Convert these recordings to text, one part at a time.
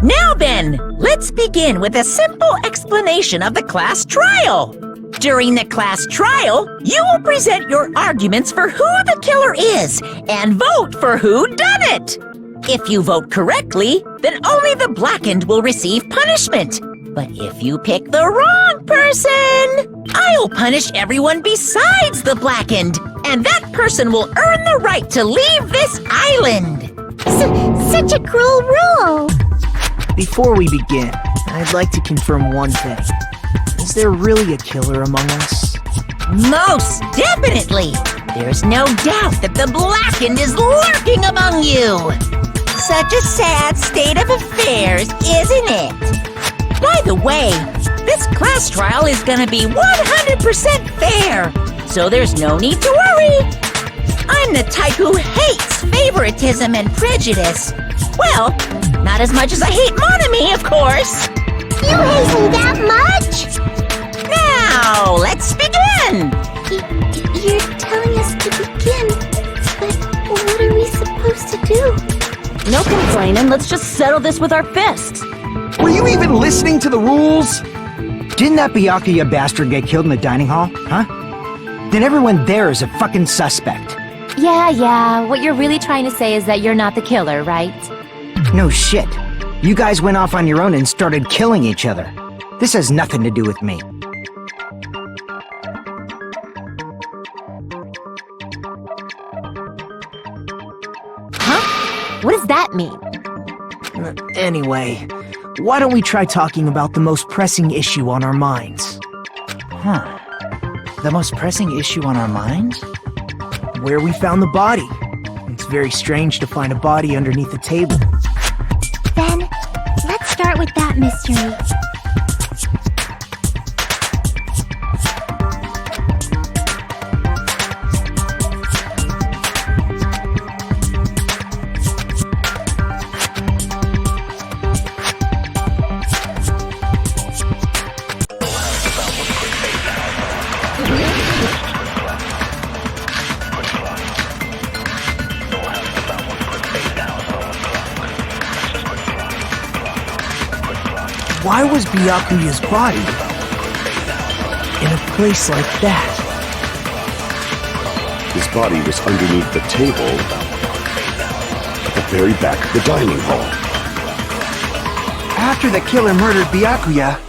Now then, let's begin with a simple explanation of the class trial. During the class trial, you will present your arguments for who the killer is and vote for who done it. If you vote correctly, then only the blackened will receive punishment. But if you pick the wrong person, I'll punish everyone besides the blackened, and that person will earn the right to leave this island. Such a cruel rule! Before we begin, I'd like to confirm one thing. Is there really a killer among us? Most definitely! There's no doubt that the blackened is lurking among you! Such a sad state of affairs, isn't it? By the way, this class trial is gonna be 100% fair, so there's no need to worry. I'm the type who hates favoritism and prejudice. Well, not as much as I hate Monami, of course. You hate me that much? Now, let's begin! You're telling us to begin, but what are we supposed to do? No complaining, let's just settle this with our fists. Were you even listening to the rules? Didn't that Byakuya bastard get killed in the dining hall, huh? Then everyone there is a fucking suspect. Yeah, what you're really trying to say is that you're not the killer, right? No shit. You guys went off on your own and started killing each other. This has nothing to do with me. Huh? What does that mean? Anyway, why don't we try talking about the most pressing issue on our minds? Huh. The most pressing issue on our minds? Where we found the body. It's very strange to find a body underneath the table. Then, let's start with that mystery. Why was Byakuya's body in a place like that? His body was underneath the table at the very back of the dining hall. After the killer murdered Byakuya,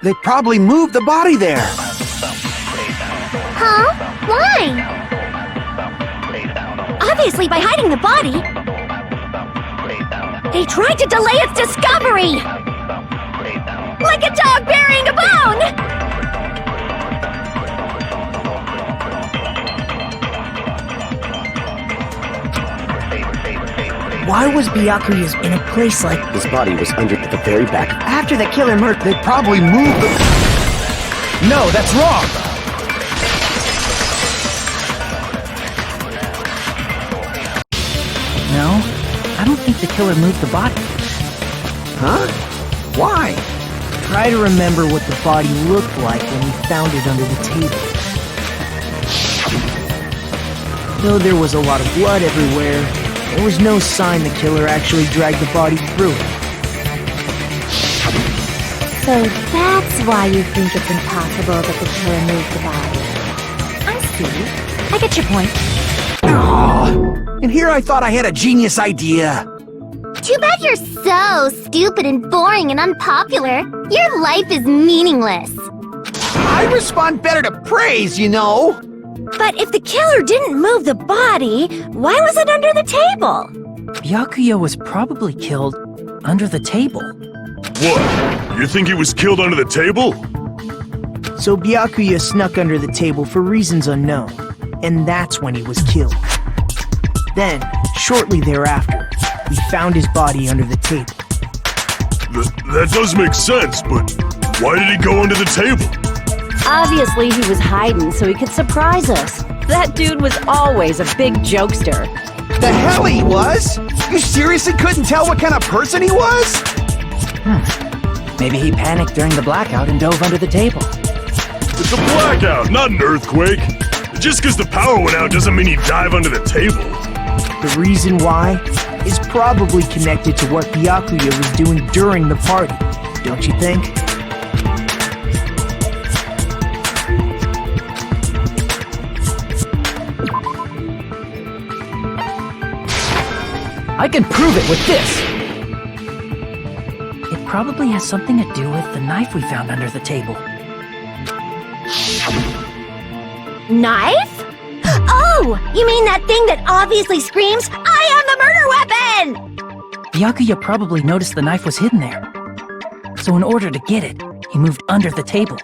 they probably moved the body there. Huh? Why? Obviously by hiding the body. They tried to delay its discovery! Like a dog burying a bone! Why was Byakuya's in a place like... His body was under the very back. After the killer murdered, they probably moved the... No, that's wrong! No, I don't think the killer moved the body. Huh? Why? Try to remember what the body looked like when we found it under the table. Though there was a lot of blood everywhere, there was no sign the killer actually dragged the body through it. So that's why you think it's impossible that the killer moved the body. I see. I get your point. Aw, and here I thought I had a genius idea. Too bad you're so stupid and boring and unpopular. Your life is meaningless. I respond better to praise, you know. But if the killer didn't move the body, why was it under the table? Byakuya was probably killed under the table. What? You think he was killed under the table? So Byakuya snuck under the table for reasons unknown, and that's when he was killed. Then, shortly thereafter, we found his body under the table. That does make sense, but why did he go under the table? Obviously, he was hiding so he could surprise us. That dude was always a big jokester. The hell he was? You seriously couldn't tell what kind of person he was? Maybe he panicked during the blackout and dove under the table. It's a blackout, not an earthquake. Just because the power went out doesn't mean you dive under the table. The reason why is probably connected to what Byakuya was doing during the party, don't you think? I can prove it with this! It probably has something to do with the knife we found under the table. Knife? Oh, you mean that thing that obviously screams, "I am the murder weapon!" Byakuya probably noticed the knife was hidden there. So in order to get it, he moved under the table.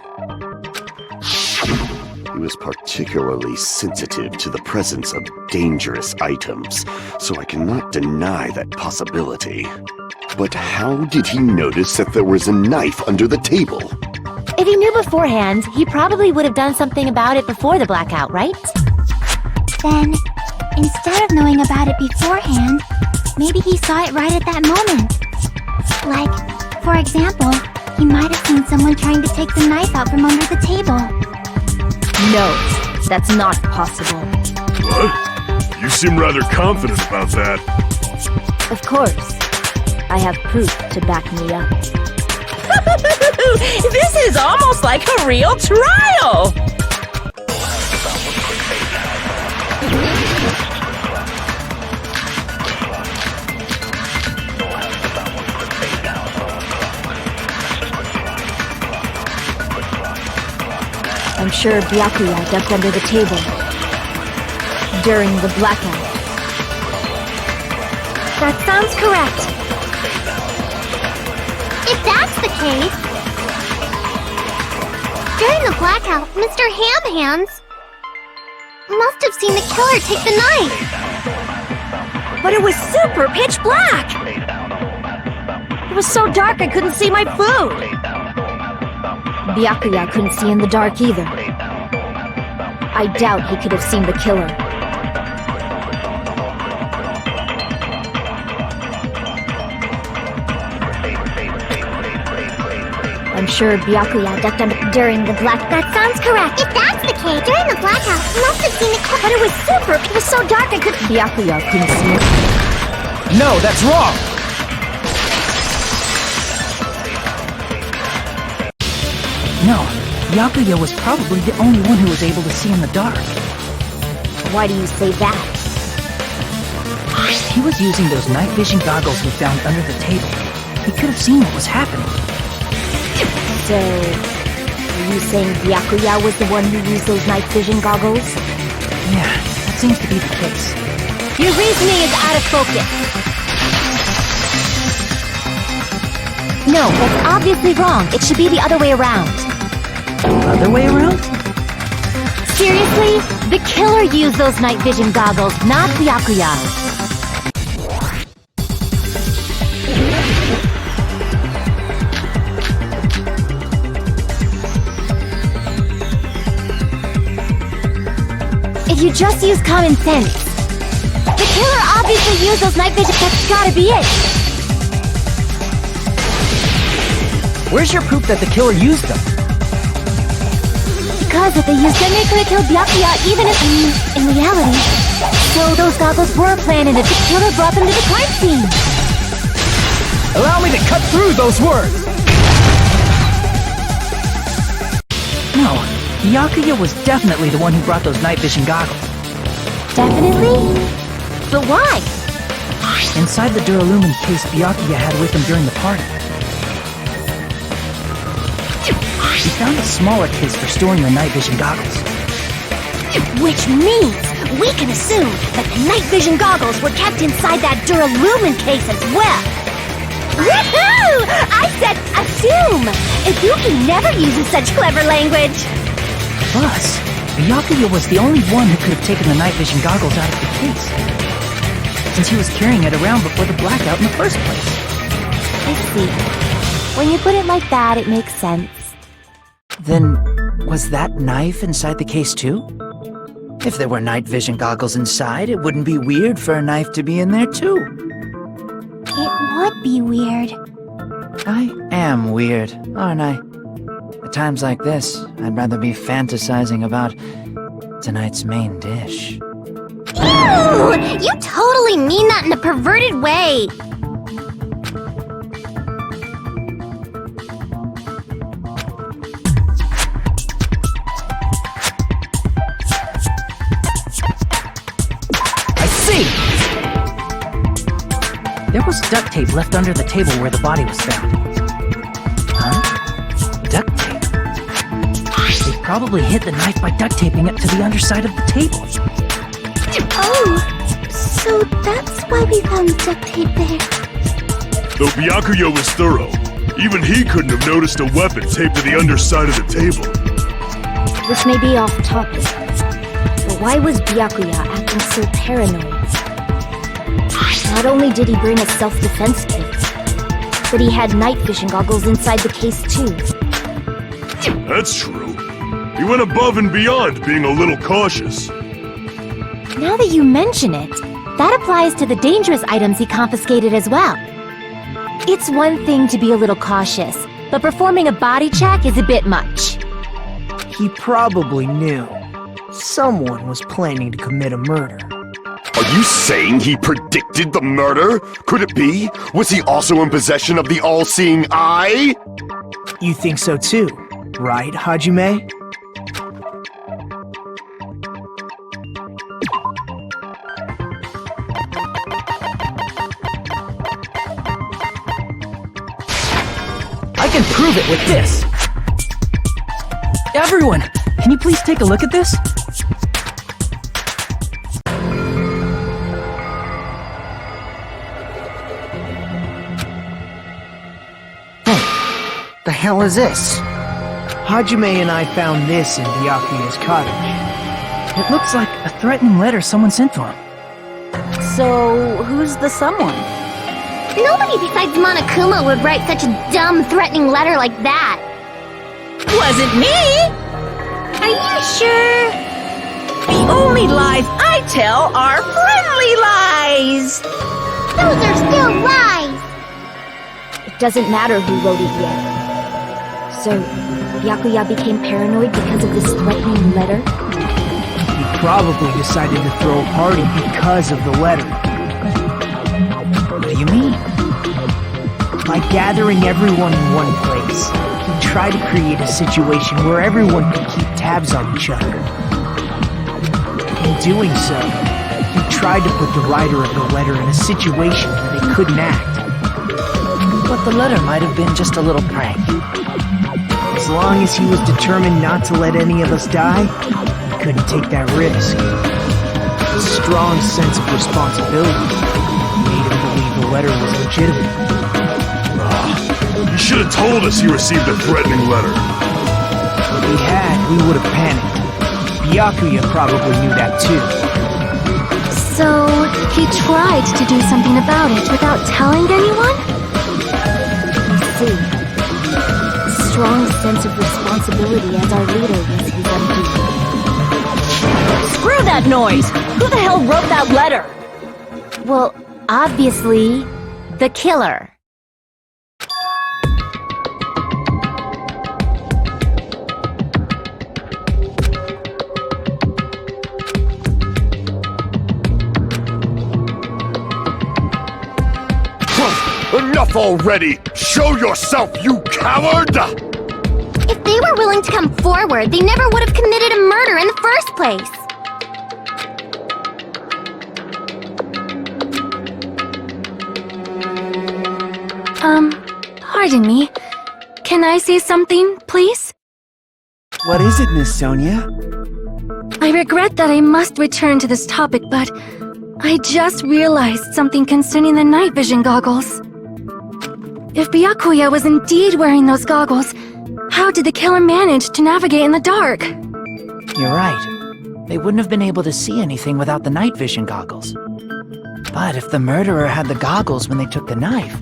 He was particularly sensitive to the presence of dangerous items, so I cannot deny that possibility. But how did he notice that there was a knife under the table? If he knew beforehand, he probably would have done something about it before the blackout, right? Then, instead of knowing about it beforehand, maybe he saw it right at that moment. Like, for example, he might have seen someone trying to take the knife out from under the table. No, that's not possible. What? You seem rather confident about that. Of course. I have proof to back me up. This is almost like a real trial! I'm sure Byakuya ducked under the table during the blackout. That sounds correct. If that's the case, during the blackout, Mr. Ham-Hands must have seen the killer take the knife. But it was super pitch black! It was so dark I couldn't see my food! Byakuya couldn't see in the dark either. I doubt he could have seen the killer. I'm sure Byakuya ducked under during the black. That sounds correct. If that's the case, during the blackout, he must have seen the killer. But it was so dark I couldn't. Byakuya couldn't see it. No, that's wrong! No, Byakuya was probably the only one who was able to see in the dark. Why do you say that? He was using those night vision goggles we found under the table. He could have seen what was happening. So, are you saying Byakuya was the one who used those night vision goggles? Yeah, that seems to be the case. Your reasoning is out of focus. No, that's obviously wrong. It should be the other way around. Other way around? Seriously? The killer used those night vision goggles, not Byakuya. If you just use common sense. The killer obviously used those night vision. That's gotta be it. Where's your proof that the killer used them? Because if they used them, they could have killed Byakuya even if, in reality. So those goggles were planted if the killer brought them to the crime scene. Allow me to cut through those words! No, Byakuya was definitely the one who brought those night vision goggles. Definitely? But why? Inside the Duralumin case Byakuya had with him during the party. We found a smaller case for storing the night vision goggles. Which means we can assume that the night vision goggles were kept inside that Duralumin case as well. Woohoo! I said assume! Ibuki never uses such clever language. Plus, Byakuya was the only one who could have taken the night vision goggles out of the case, since he was carrying it around before the blackout in the first place. I see. When you put it like that, it makes sense. Then, was that knife inside the case too? If there were night vision goggles inside, it wouldn't be weird for a knife to be in there too. It would be weird. I am weird, aren't I? At times like this, I'd rather be fantasizing about tonight's main dish. Ew! You totally mean that in a perverted way. I see! There was duct tape left under the table where the body was found. Huh? Duct tape? They probably hid the knife by duct taping it to the underside of the table. Oh, so that's why we found duct tape there. Though Byakuya was thorough, even he couldn't have noticed a weapon taped to the underside of the table. This may be off topic, but why was Byakuya acting so paranoid? Not only did he bring a self-defense kit, but he had night vision goggles inside the case too. That's true. He went above and beyond being a little cautious. Now that you mention it, that applies to the dangerous items he confiscated as well. It's one thing to be a little cautious, but performing a body check is a bit much. He probably knew someone was planning to commit a murder. Are you saying he predicted the murder? Could it be? Was he also in possession of the all-seeing eye? You think so too, right, Hajime? I can prove it with this! Everyone, can you please take a look at this? The hell is this? Hajime and I found this in Byakuya's cottage. It looks like a threatening letter someone sent to him. So, who's the someone? Nobody besides Monokuma would write such a dumb, threatening letter like that. Wasn't me! Are you sure? The only lies I tell are friendly lies! Those are still lies. It doesn't matter who wrote it yet. So, Byakuya became paranoid because of this threatening letter? He probably decided to throw a party because of the letter. What do you mean? By gathering everyone in one place, he tried to create a situation where everyone could keep tabs on each other. In doing so, he tried to put the writer of the letter in a situation where they couldn't act. But the letter might have been just a little prank. As long as he was determined not to let any of us die, he couldn't take that risk. A strong sense of responsibility made him believe the letter was legitimate. He should have told us he received a threatening letter. If he had, we would have panicked. Byakuya probably knew that too. So, he tried to do something about it without telling anyone? I see. Strong sense of responsibility as our leader was his undoing. Screw that noise! Who the hell wrote that letter? Well, obviously, the killer. Enough already! Show yourself, you coward! If they were willing to come forward, they never would have committed a murder in the first place. Pardon me. Can I say something, please? What is it, Miss Sonia? I regret that I must return to this topic, but I just realized something concerning the night vision goggles. If Byakuya was indeed wearing those goggles, how did the killer manage to navigate in the dark? You're right. They wouldn't have been able to see anything without the night vision goggles. But if the murderer had the goggles when they took the knife,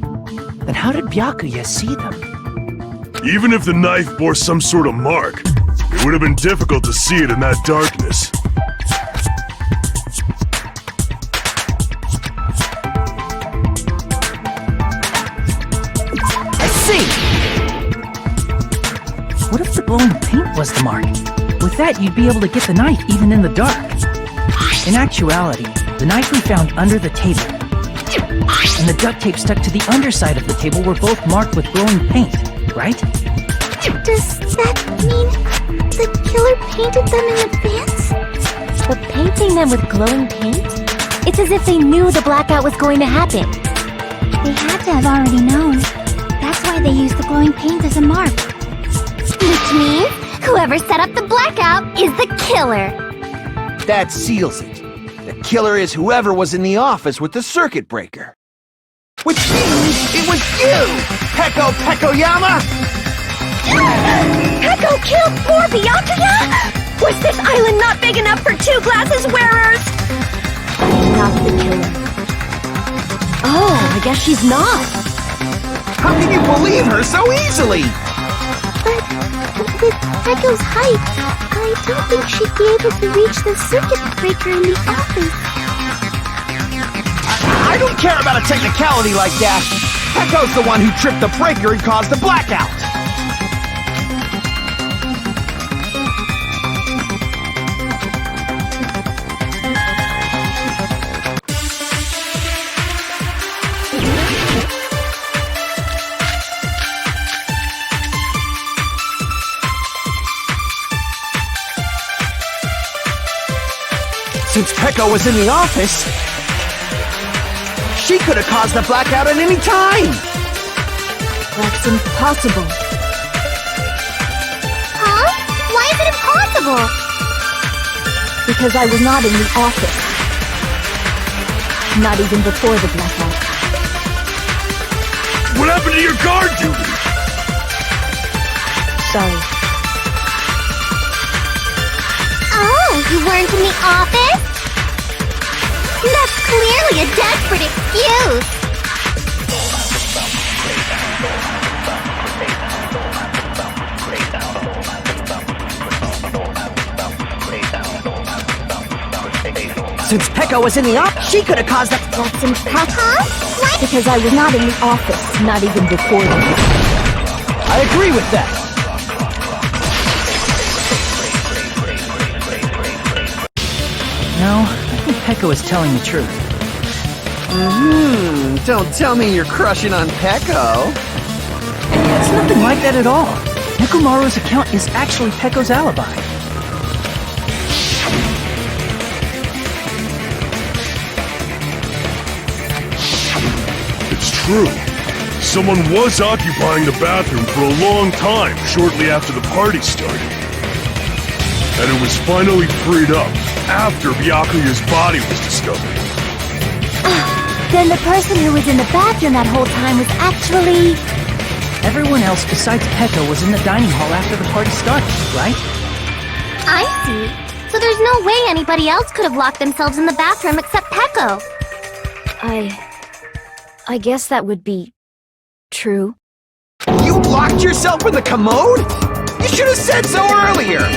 then how did Byakuya see them? Even if the knife bore some sort of mark, it would have been difficult to see it in that darkness. I see! What if the glowing paint was the mark? With that, you'd be able to get the knife even in the dark. In actuality, the knife we found under the table and the duct tape stuck to the underside of the table were both marked with glowing paint, right? Does that mean the killer painted them in advance? But painting them with glowing paint? It's as if they knew the blackout was going to happen. They had to have already known. That's why they used the glowing paint as a mark. Which means whoever set up the blackout is the killer. That seals it. The killer is whoever was in the office with the circuit breaker. Which means it was you, Peko Pekoyama! Peko killed poor Byakuya? Was this island not big enough for 2 glasses wearers? Not the killer. Oh, I guess she's not. How can you believe her so easily? But with Peko's height, I don't think she'd be able to reach the circuit breaker in the office. I don't care about a technicality like that. Peko's the one who tripped the breaker and caused the blackout. Since Peko was in the office, she could have caused the blackout at any time! That's impossible. Huh? Why is it impossible? Because I was not in the office. Not even before the blackout. What happened to your guard duty? Sorry. Oh, you weren't in the office? That's clearly a desperate excuse. Since Peko was in the office, she could have caused the... That's impossible. Huh? What? Because I was not in the office, not even before the blackout. I agree with that. No, I think Peko is telling the truth. Don't tell me you're crushing on Peko. It's nothing like that at all. Nekomaru's account is actually Peko's alibi. It's true. Someone was occupying the bathroom for a long time shortly after the party started. And it was finally freed up after Byakuya's body was discovered. Then the person who was in the bathroom that whole time was actually... Everyone else besides Peko was in the dining hall after the party started, right? I see. So there's no way anybody else could have locked themselves in the bathroom except Peko. I guess that would be true. You locked yourself in the commode? You should have said so earlier!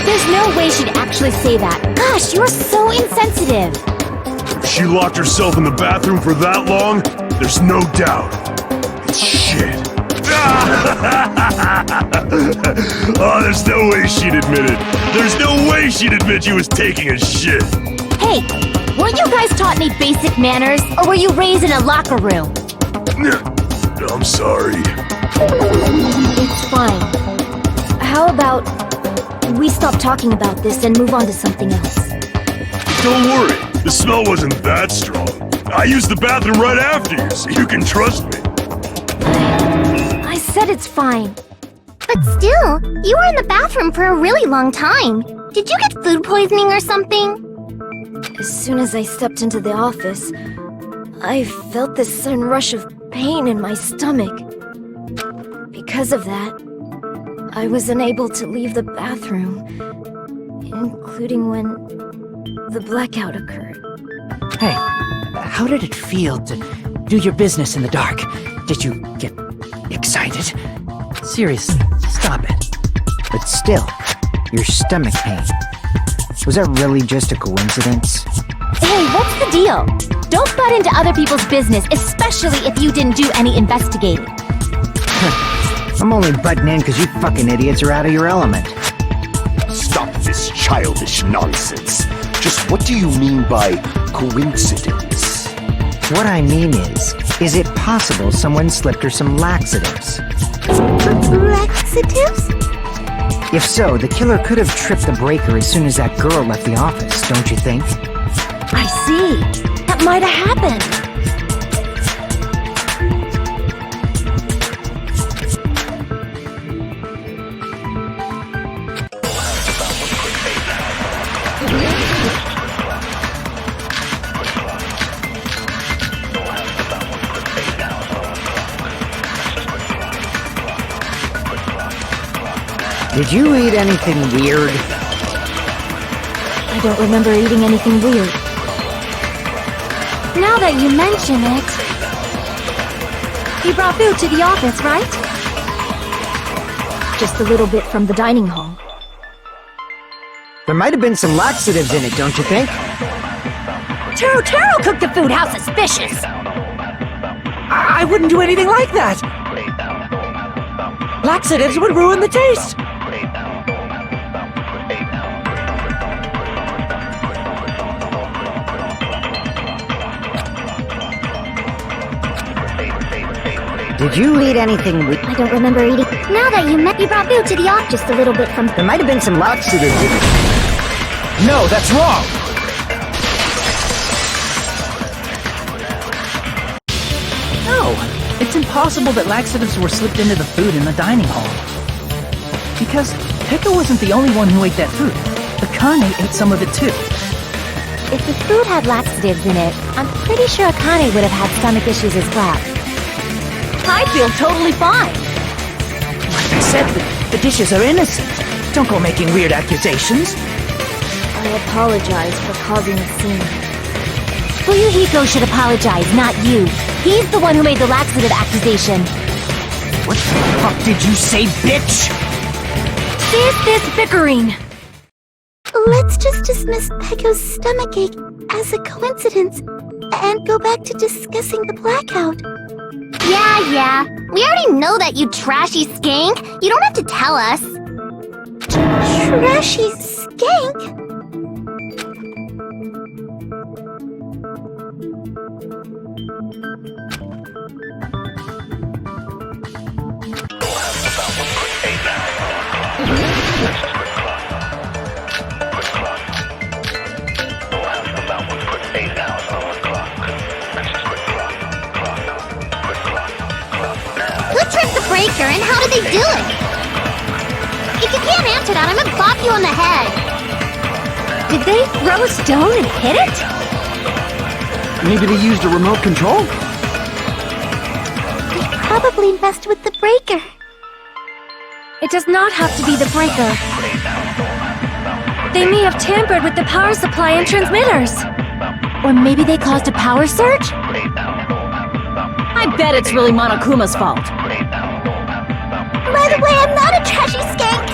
There's no way she'd actually say that. Gosh, you're so insensitive. If she locked herself in the bathroom for that long, there's no doubt. It's shit. Oh, there's no way she'd admit it. There's no way she'd admit she was taking a shit. Hey, weren't you guys taught any basic manners, or were you raised in a locker room? I'm sorry. It's fine. How about we stop talking about this and move on to something else? Don't worry, the smell wasn't that strong. I used the bathroom right after you, so you can trust me. I said it's fine. But still, you were in the bathroom for a really long time. Did you get food poisoning or something? As soon as I stepped into the office, I felt this sudden rush of pain in my stomach. Because of that, I was unable to leave the bathroom, including when the blackout occurred. Hey, how did it feel to do your business in the dark? Did you get excited? Seriously, stop it. But still, your stomach pain. Was that really just a coincidence? Hey, what's the deal? Don't butt into other people's business, especially if you didn't do any investigating. I'm only butting in because you fucking idiots are out of your element. Stop this childish nonsense. Just what do you mean by coincidence? What I mean is it possible someone slipped her some laxatives? Laxatives? If so, the killer could have tripped the breaker as soon as that girl left the office, don't you think? I see. That might have happened. Did you eat anything weird? I don't remember eating anything weird. Now that you mention it... You brought food to the office, right? Just a little bit from the dining hall. There might have been some laxatives in it, don't you think? Taro cooked the food. How suspicious! I wouldn't do anything like that! Laxatives would ruin the taste! Did you eat anything weird? I don't remember eating... Now that you brought food to the office, just a little bit from... There might have been some laxatives in it. No, that's wrong! No, it's impossible that laxatives were slipped into the food in the dining hall. Because Pekka wasn't the only one who ate that food. Akane ate some of it too. If the food had laxatives in it, I'm pretty sure Akane would have had stomach issues as well. I feel totally fine. Like I said, the dishes are innocent. Don't go making weird accusations. I apologize for causing a scene. Fuyuhiko should apologize, not you. He's the one who made the laxative accusation. What the fuck did you say, bitch? Cease this bickering! Let's just dismiss Pekko's stomachache as a coincidence and go back to discussing the blackout. Yeah. We already know that, you trashy skank. You don't have to tell us. Trashy skank? Breaker, and how did they do it? If you can't answer that, I'm gonna bop you on the head. Did they throw a stone and hit it? Maybe they used a remote control? They probably messed with the breaker. It does not have to be the breaker. They may have tampered with the power supply and transmitters. Or maybe they caused a power surge? I bet it's really Monokuma's fault. By the way, I'm not a trashy skank.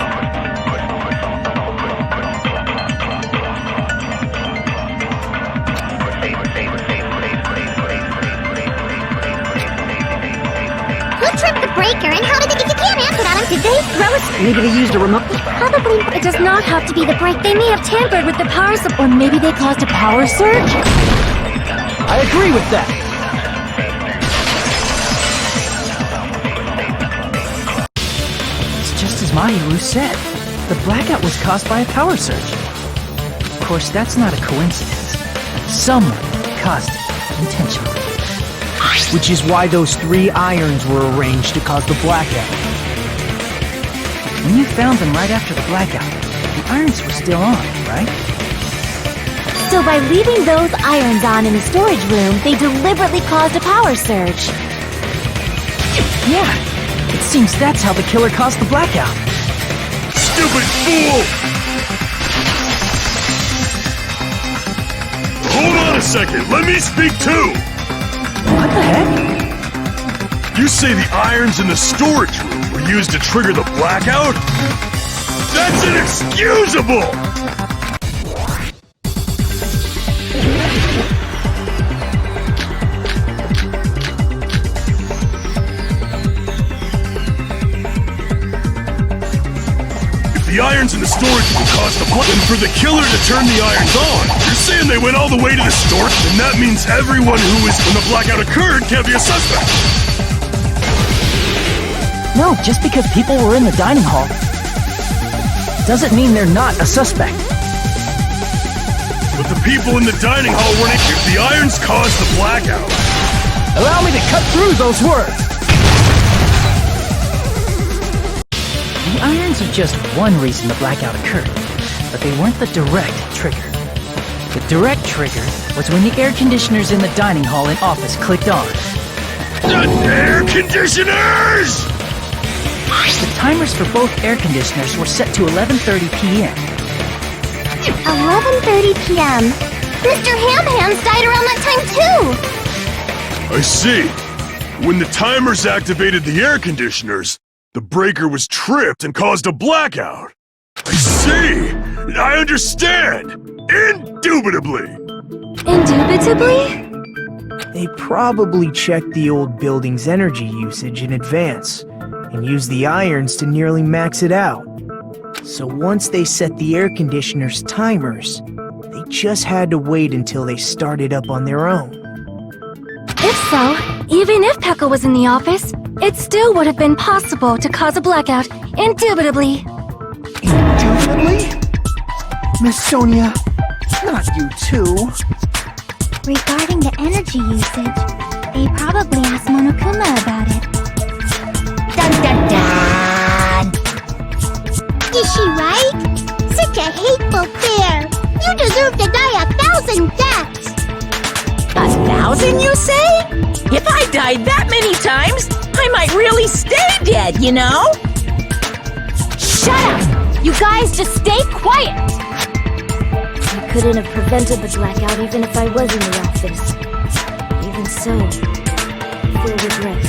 Who tripped the breaker, and how did they... If you can't answer that, did they throw a... Maybe they used a remote... Probably. It does not have to be the break. They may have tampered with the power supply. Or maybe they caused a power surge? I agree with that. Just as Mahiru said, the blackout was caused by a power surge. Of course, that's not a coincidence. Someone caused it intentionally. Which is why those 3 irons were arranged to cause the blackout. When you found them right after the blackout, the irons were still on, right? So by leaving those irons on in the storage room, they deliberately caused a power surge. Yeah, it seems that's how the killer caused the blackout. Stupid fool! Hold on a second, let me speak too! What the heck? You say the irons in the storage room were used to trigger the blackout? That's inexcusable! The irons in the storage room caused the blackout, and for the killer to turn the irons on, you're saying they went all the way to the storage? And that means everyone who was when the blackout occurred can't be a suspect. No, just because people were in the dining hall doesn't mean they're not a suspect. But the people in the dining hall weren't. If the irons caused the blackout. Allow me to cut through those words. The irons are just one reason the blackout occurred, but they weren't the direct trigger. The direct trigger was when the air conditioners in the dining hall and office clicked on. The air conditioners! The timers for both air conditioners were set to 11:30 p.m. 11:30 p.m. Mr. Ham-Hands died around that time too! I see. When the timers activated the air conditioners, the breaker was tripped and caused a blackout. I see! I understand! Indubitably! Indubitably? They probably checked the old building's energy usage in advance and used the irons to nearly max it out. So once they set the air conditioner's timers, they just had to wait until they started up on their own. If so, even if Pekka was in the office, it still would have been possible to cause a blackout, indubitably. Indubitably? Miss Sonia, not you too. Regarding the energy usage, they probably asked Monokuma about it. Dun dun dun! Is she right? Such a hateful bear! You deserve to die 1,000 deaths! 1,000, you say? If I died that many times, I might really stay dead, you know? Shut up! You guys just stay quiet! I couldn't have prevented the blackout even if I was in the office. Even so, I feel regret.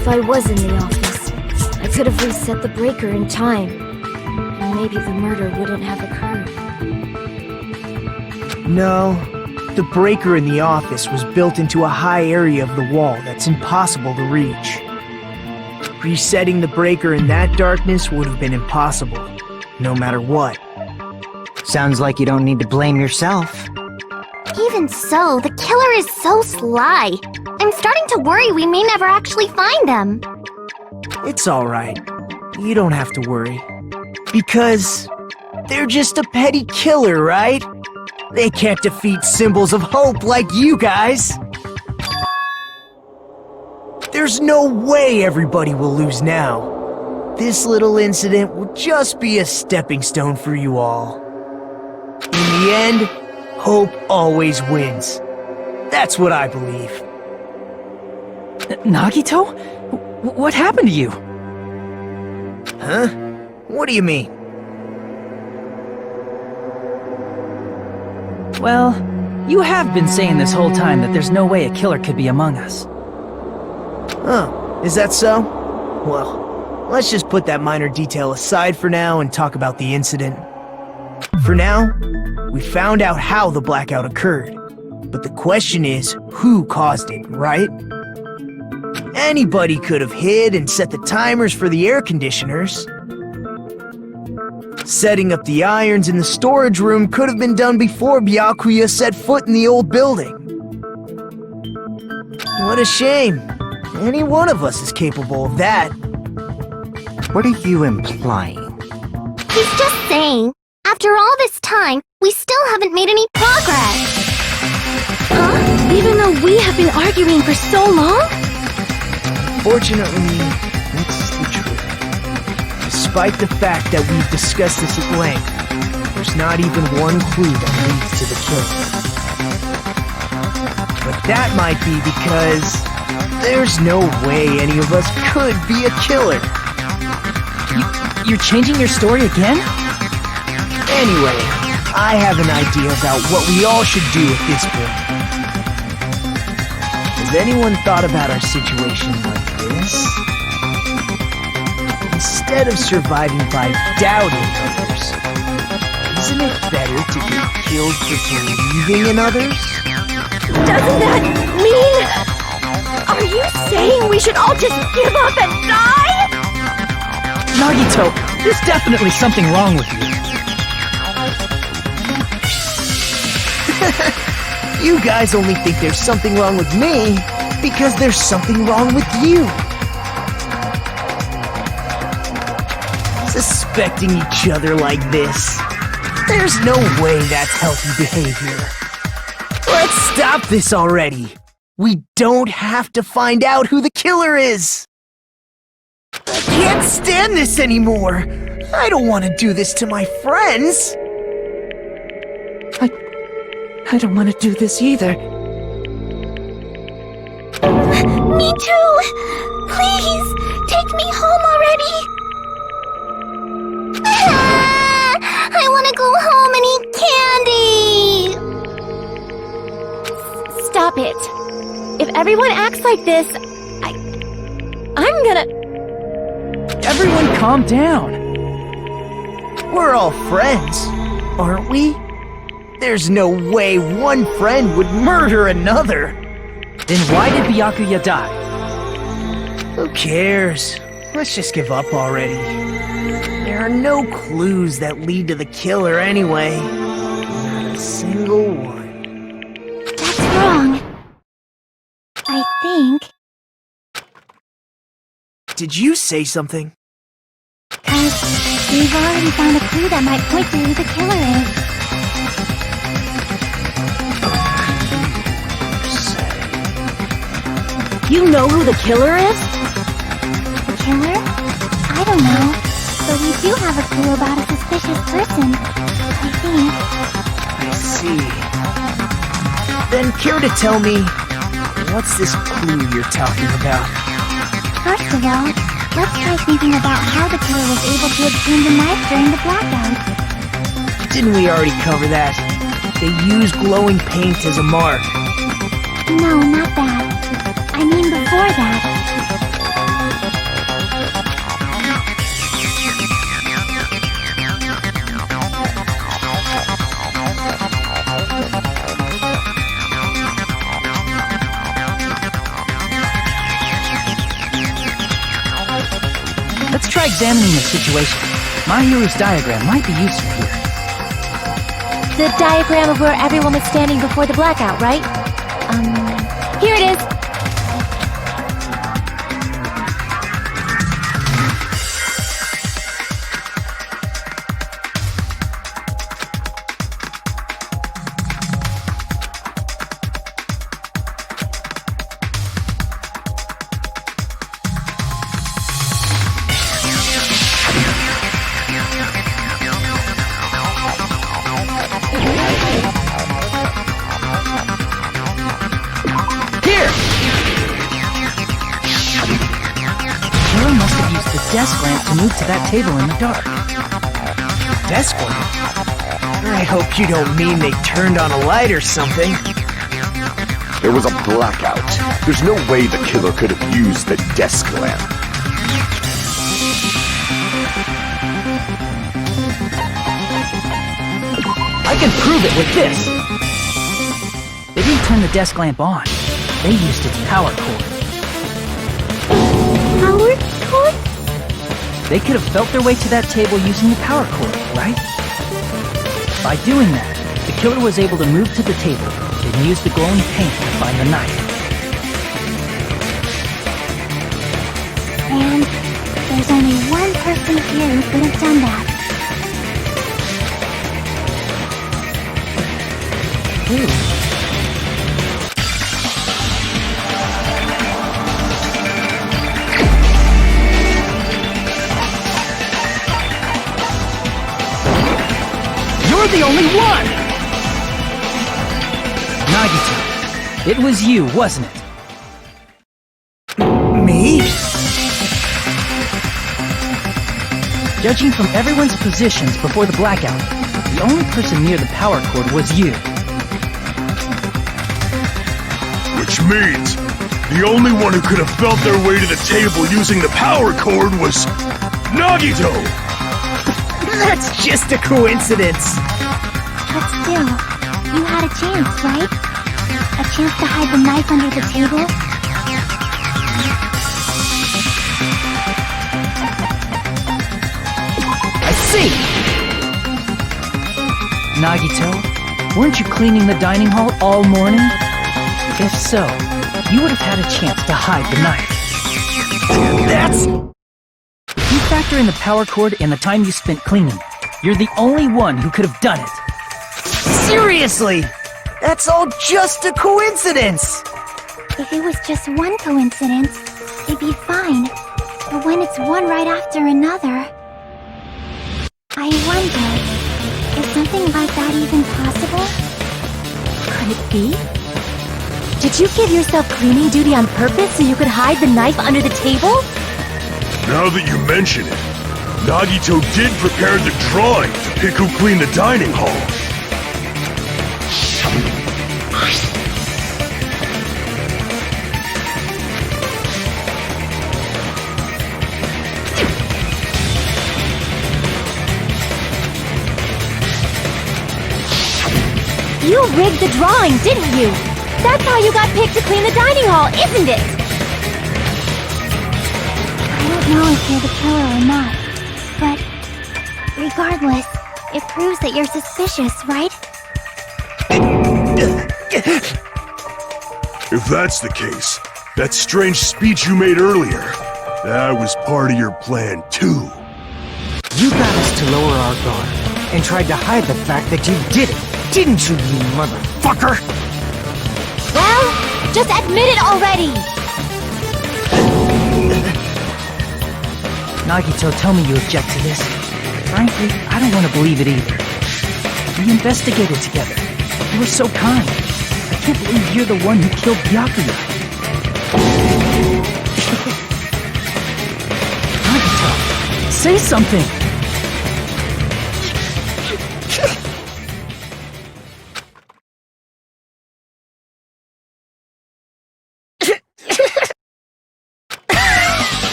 If I was in the office, I could have reset the breaker in time, and maybe the murder wouldn't have occurred. No, the breaker in the office was built into a high area of the wall that's impossible to reach. Resetting the breaker in that darkness would have been impossible, no matter what. Sounds like you don't need to blame yourself. Even so, the killer is so sly. I'm starting to worry we may never actually find them. It's alright. You don't have to worry. Because they're just a petty killer, right? They can't defeat symbols of hope like you guys! There's no way everybody will lose now. This little incident will just be a stepping stone for you all. In the end, hope always wins. That's what I believe. Nagito? What happened to you? Huh? What do you mean? Well, you have been saying this whole time that there's no way a killer could be among us. Oh, is that so? Well, let's just put that minor detail aside for now and talk about the incident. For now, we found out how the blackout occurred. But the question is, who caused it, right? Anybody could have hid and set the timers for the air conditioners. Setting up the irons in the storage room could have been done before Byakuya set foot in the old building. What a shame. Any one of us is capable of that. What are you implying? He's just saying, after all this time, we still haven't made any progress. Huh? Even though we have been arguing for so long? Fortunately, that's the truth. Despite the fact that we've discussed this at length, there's not even one clue that leads to the But that might be because there's no way any of us could be a killer. You're changing your story again? Anyway, I have an idea about what we all should do at this point. Has anyone thought about our situation like this? Instead of surviving by doubting others, isn't it better to get killed for believing in others? Doesn't that mean... Are you saying we should all just give up and die? Nagito, there's definitely something wrong with you. You guys only think there's something wrong with me because there's something wrong with you. Suspecting each other like this. There's no way that's healthy behavior. Let's stop this already. We don't have to find out who the killer is. I can't stand this anymore. I don't want to do this to my friends. I don't want to do this either. Me too! Please, take me home already! I want to go home and eat candy! Stop it. If everyone acts like this, I'm gonna... Everyone calm down. We're all friends, aren't we? There's no way one friend would murder another. Then why did Byakuya die? Who cares? Let's just give up already. There are no clues that lead to the killer anyway. Not a single one. That's wrong. I think, Did you say something? we've already found a clue that might point to who the killer is. You know who the killer is? The killer? I don't know. But we do have a clue about a suspicious person. I think. I see. Then care to tell me, what's this clue you're talking about? First of all, let's try thinking about how the killer was able to obtain the knife during the blackout. Didn't we already cover that? They use glowing paint as a mark. No, not that. I mean before that. Let's try examining the situation. My hero's diagram might be useful here. The diagram of where everyone was standing before the blackout, right? Here it is. Desk lamp to move to that table in the dark. Desk lamp? I hope you don't mean they turned on a light or something. There was a blackout. There's no way the killer could have used the desk lamp. I can prove it with this! They didn't turn the desk lamp on. They used its power cord. Power cord? They could have felt their way to that table using the power cord, right? By doing that, the killer was able to move to the table, then use the glowing paint to find the knife. And there's only one person here who could have done that. Who? You're the only one! Nagito, It was you, wasn't it? Me? Judging from everyone's positions before the blackout, the only person near the power cord was you. Which means the only one who could have felt their way to the table using the power cord was Nagito! That's just a coincidence. But still, you had a chance, right? A chance to hide the knife under the table? I see! Nagito, weren't you cleaning the dining hall all morning? If so, you would have had a chance to hide the knife. That's... If you factor in the power cord and the time you spent cleaning, you're the only one who could have done it. Seriously! That's all just a coincidence! If it was just one coincidence, it'd be fine. But when it's one right after another... I wonder, is something like that even possible? Could it be? Did you give yourself cleaning duty on purpose so you could hide the knife under the table? Now that you mention it, Nagito did prepare the drawing to pick who cleaned the dining hall. You rigged the drawing, didn't you? That's how you got picked to clean the dining hall, isn't it? I don't know if you're the killer or not, but regardless, it proves that you're suspicious, right? If that's the case, that strange speech you made earlier, that was part of your plan too. You got us to lower our guard and tried to hide the fact that you did it, didn't you, you motherfucker? Well, just admit it already! Nagito, tell me you object to this. Frankly, I don't want to believe it either. We investigated together. You were so kind. I can't believe you're the one who killed Byakuya. Nagito, say something!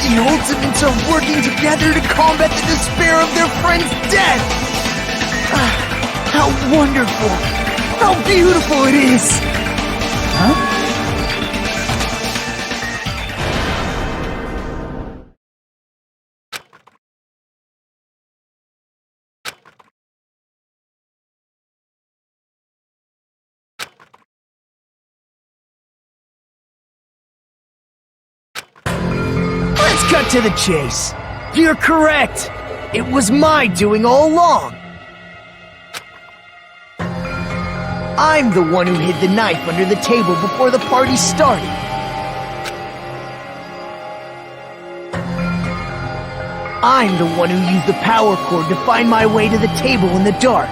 The Ultimates are working together to combat the despair of their friend's death! How wonderful! How beautiful it is! Huh? Let's cut to the chase. You're correct. It was my doing all along. I'm the one who hid the knife under the table before the party started. I'm the one who used the power cord to find my way to the table in the dark.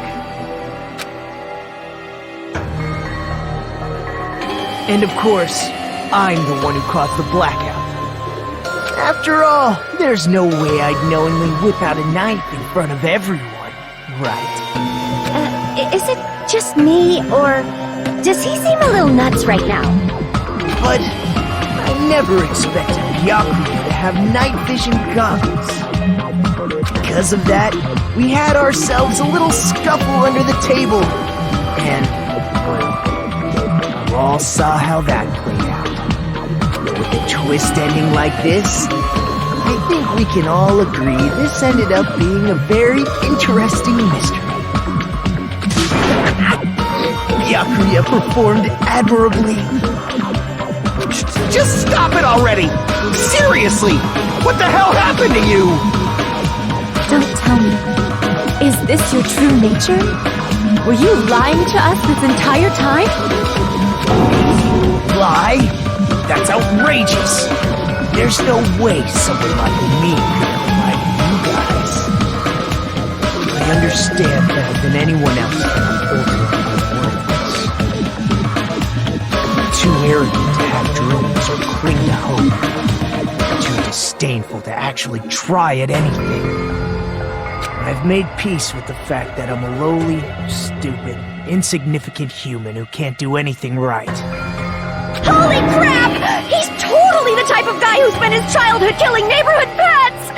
And of course, I'm the one who caused the blackout. After all, there's no way I'd knowingly whip out a knife in front of everyone, right? Is it just me, or does he seem a little nuts right now? But I never expected Byakuya to have night vision goggles. Because of that, we had ourselves a little scuffle under the table. And, well, you all saw how that played out. With a twist ending like this, I think we can all agree this ended up being a very interesting mystery. Byakuya performed admirably. Just stop it already! Seriously! What the hell happened to you? Don't tell me. Is this your true nature? Were you lying to us this entire time? Lie? That's outrageous! There's no way someone like me could have lied to you. understand better than anyone else that I'm older and worthless. Too arrogant to have dreams or cling to hope. Too disdainful to actually try at anything. I've made peace with the fact that I'm a lowly, stupid, insignificant human who can't do anything right. Holy crap! He's totally the type of guy who spent his childhood killing neighborhood pets!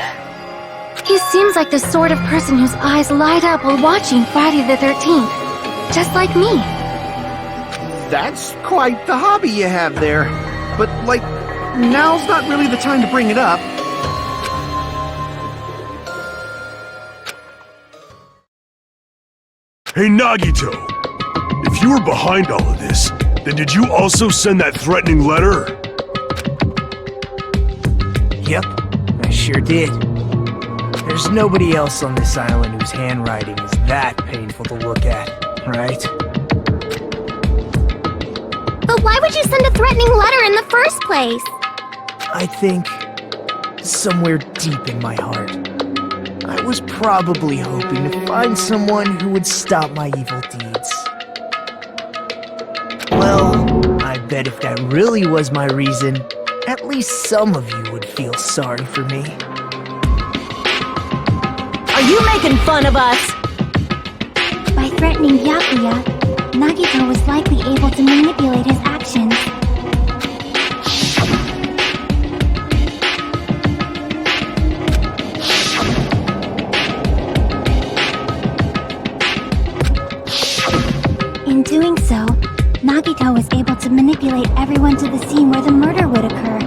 He seems like the sort of person whose eyes light up while watching Friday the 13th. Just like me. That's quite the hobby you have there. But, like, now's not really the time to bring it up. Hey, Nagito! If you were behind all of this, then did you also send that threatening letter? Yep, I sure did. There's nobody else on this island whose handwriting is that painful to look at, right? But why would you send a threatening letter in the first place? I think somewhere deep in my heart, I was probably hoping to find someone who would stop my evil deeds. Well, I bet if that really was my reason, at least some of you would feel sorry for me. Are you making fun of us? By threatening Byakuya, Nagito was likely able to manipulate his actions. In doing so, Nagito was able to manipulate everyone to the scene where the murder would occur.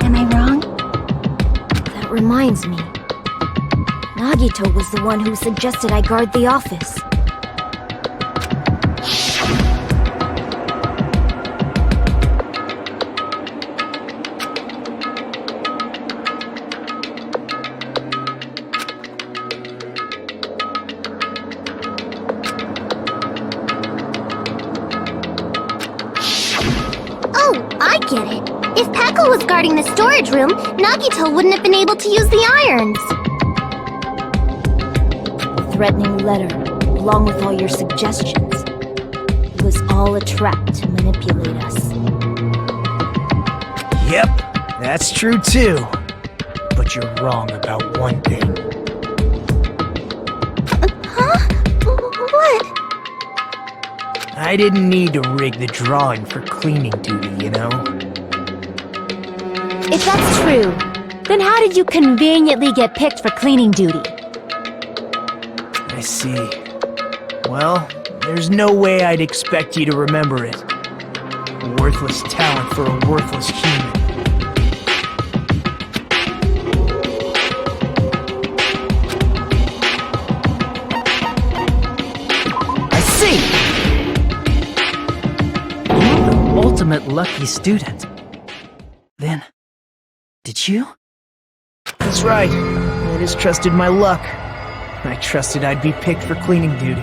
Am I wrong? That reminds me. Nagito was the one who suggested I guard the office. Oh, I get it. If Pekka was guarding the storage room, Nagito wouldn't have been able to use the irons. The threatening letter, along with all your suggestions, it was all a trap to manipulate us. Yep, that's true too. But you're wrong about one thing. Huh? What? I didn't need to rig the drawing for cleaning duty, you know? If that's true, then how did you conveniently get picked for cleaning duty? I see. Well, there's no way I'd expect you to remember it. A worthless talent for a worthless human. I see! You're the ultimate lucky student. Then, did you? That's right. I just trusted my luck. I trusted I'd be picked for cleaning duty.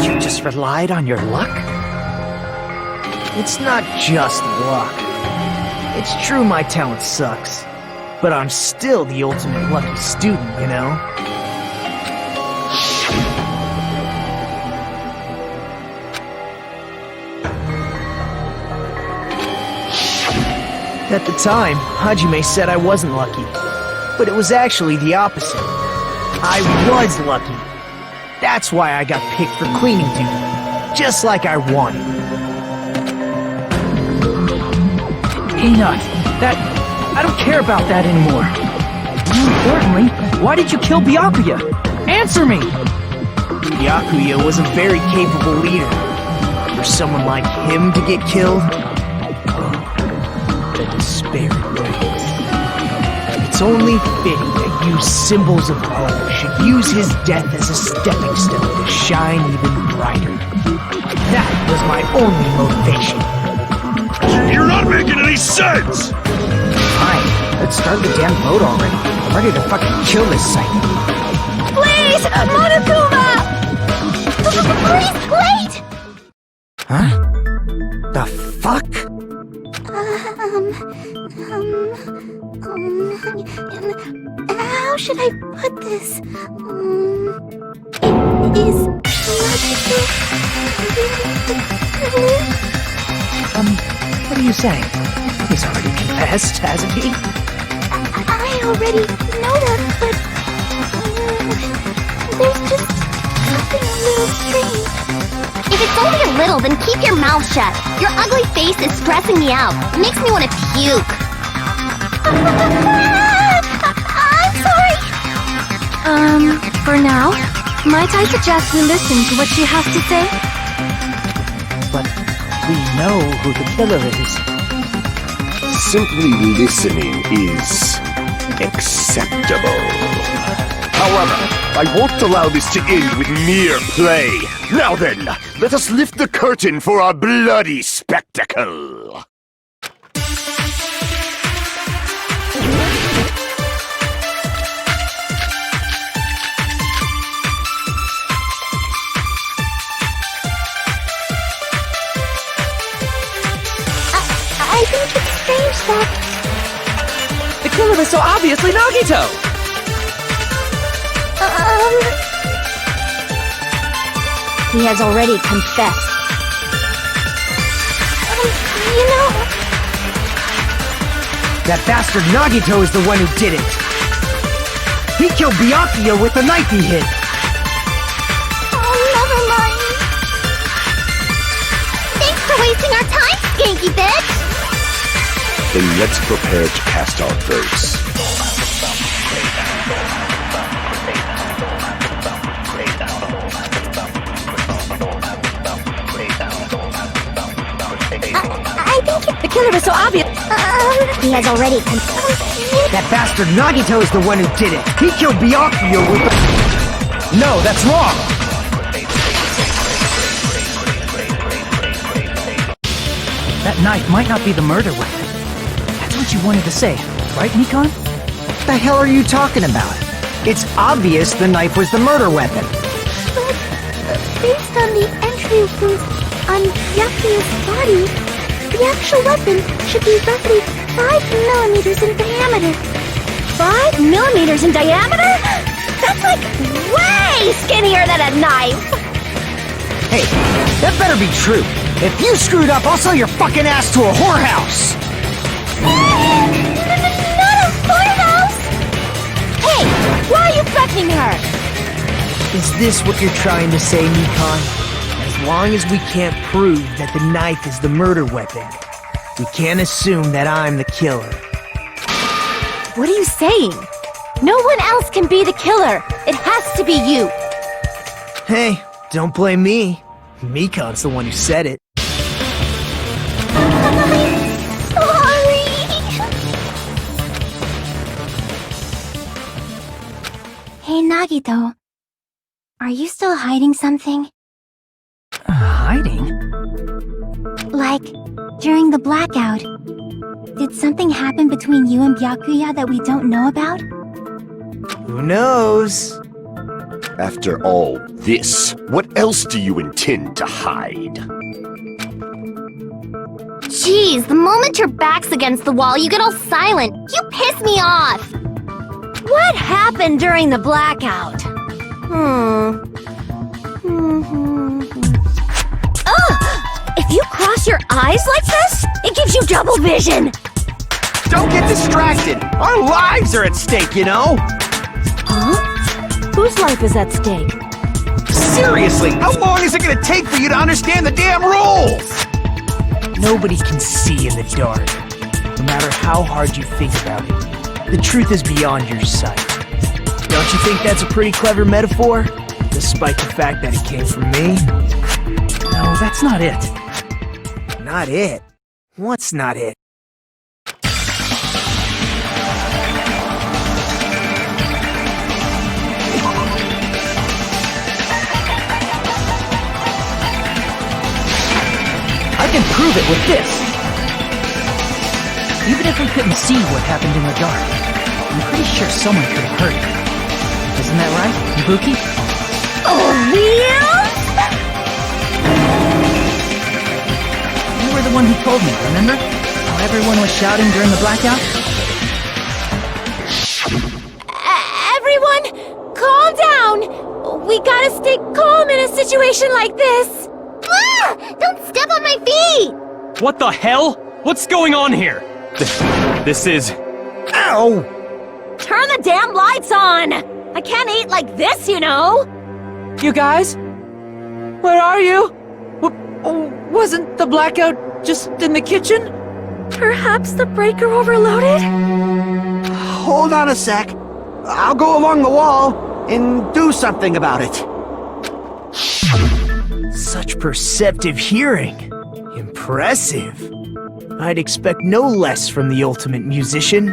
You just relied on your luck? It's not just luck. It's true my talent sucks. But I'm still the ultimate lucky student, you know? At the time, Hajime said I wasn't lucky. But it was actually the opposite. I was lucky. That's why I got picked for cleaning duty. Just like I wanted. Hey, Nut, I don't care about that anymore. More importantly, why did you kill Byakuya? Answer me! Byakuya was a very capable leader. For someone like him to get killed? The despair it brings. It's only fitting that you symbols of hope should use his death as a stepping stone to shine even brighter. That was my only motivation. You're not making any sense! Fine, let's start the damn vote already. I'm ready to fucking kill this psycho. Please! Monokuma! Please, wait! Huh? The fuck? How should I put this? Is What are you saying? He's already confessed, hasn't he? I already know that, but there's just something a little strange. If it's only a little, then keep your mouth shut. Your ugly face is stressing me out. It makes me want to puke. I'm sorry. For now, might I suggest we listen to what she has to say? But we know who the killer is. Simply listening is acceptable. However, I won't allow this to end with mere play. Now then, let us lift the curtain for our bloody spectacle. I think it's strange that The killer is so obviously Nagito! He has already confessed. you know, That bastard Nagito is the one who did it. He killed Byakuya with the knife he hid. never mind. Thanks for wasting our time, skanky bitch! Then let's prepare to cast our votes. I think The killer is so obvious. He has already confessed. That bastard Nagito is the one who did it. He killed Byakuya with the... No, that's wrong. That knife might not be the murder weapon. That's what you wanted to say, right, Nikon? What the hell are you talking about? It's obvious the knife was the murder weapon. But based on the entry wounds on Byakuya's body, the actual weapon should be roughly 5 millimeters in diameter. 5 millimeters in diameter? That's like way skinnier than a knife! Hey, that better be true. If you screwed up, I'll sell your fucking ass to a whorehouse! Not a whorehouse! Hey, why are you threatening her? Is this what you're trying to say, Nikon? As long as we can't prove that the knife is the murder weapon, we can't assume that I'm the killer. What are you saying? No one else can be the killer. It has to be you. Hey, don't blame me. Mikon's the one who said it. Sorry. Hey, Nagito. Are you still hiding something? Hiding? Like, during the blackout, did something happen between you and Byakuya that we don't know about? Who knows? After all this, what else do you intend to hide? Jeez, the moment your back's against the wall, you get all silent. You piss me off. What happened during the blackout? If you cross your eyes like this, it gives you double vision. Don't get distracted! Our lives are at stake, you know? Huh? Whose life is at stake? Seriously, how long is it gonna take for you to understand the damn rules? Nobody can see in the dark, no matter how hard you think about it. The truth is beyond your sight. Don't you think that's a pretty clever metaphor? Despite the fact that it came from me? No, that's not it. Not it? What's not it? I can prove it with this. Even if we couldn't see what happened in the dark, I'm pretty sure someone could have heard it. Isn't that right, Ibuki? Oh, real? You were the one who told me, remember? How everyone was shouting during the blackout? Everyone, calm down. We gotta stay calm in a situation like this. Ah! Don't step on my feet! What the hell? What's going on here? This is... Ow! Turn the damn lights on! I can't eat like this, you know! You guys? Where are you? Wasn't the blackout just in the kitchen? Perhaps the breaker overloaded? Hold on a sec. I'll go along the wall and do something about it. Such perceptive hearing. Impressive. I'd expect no less from the ultimate musician.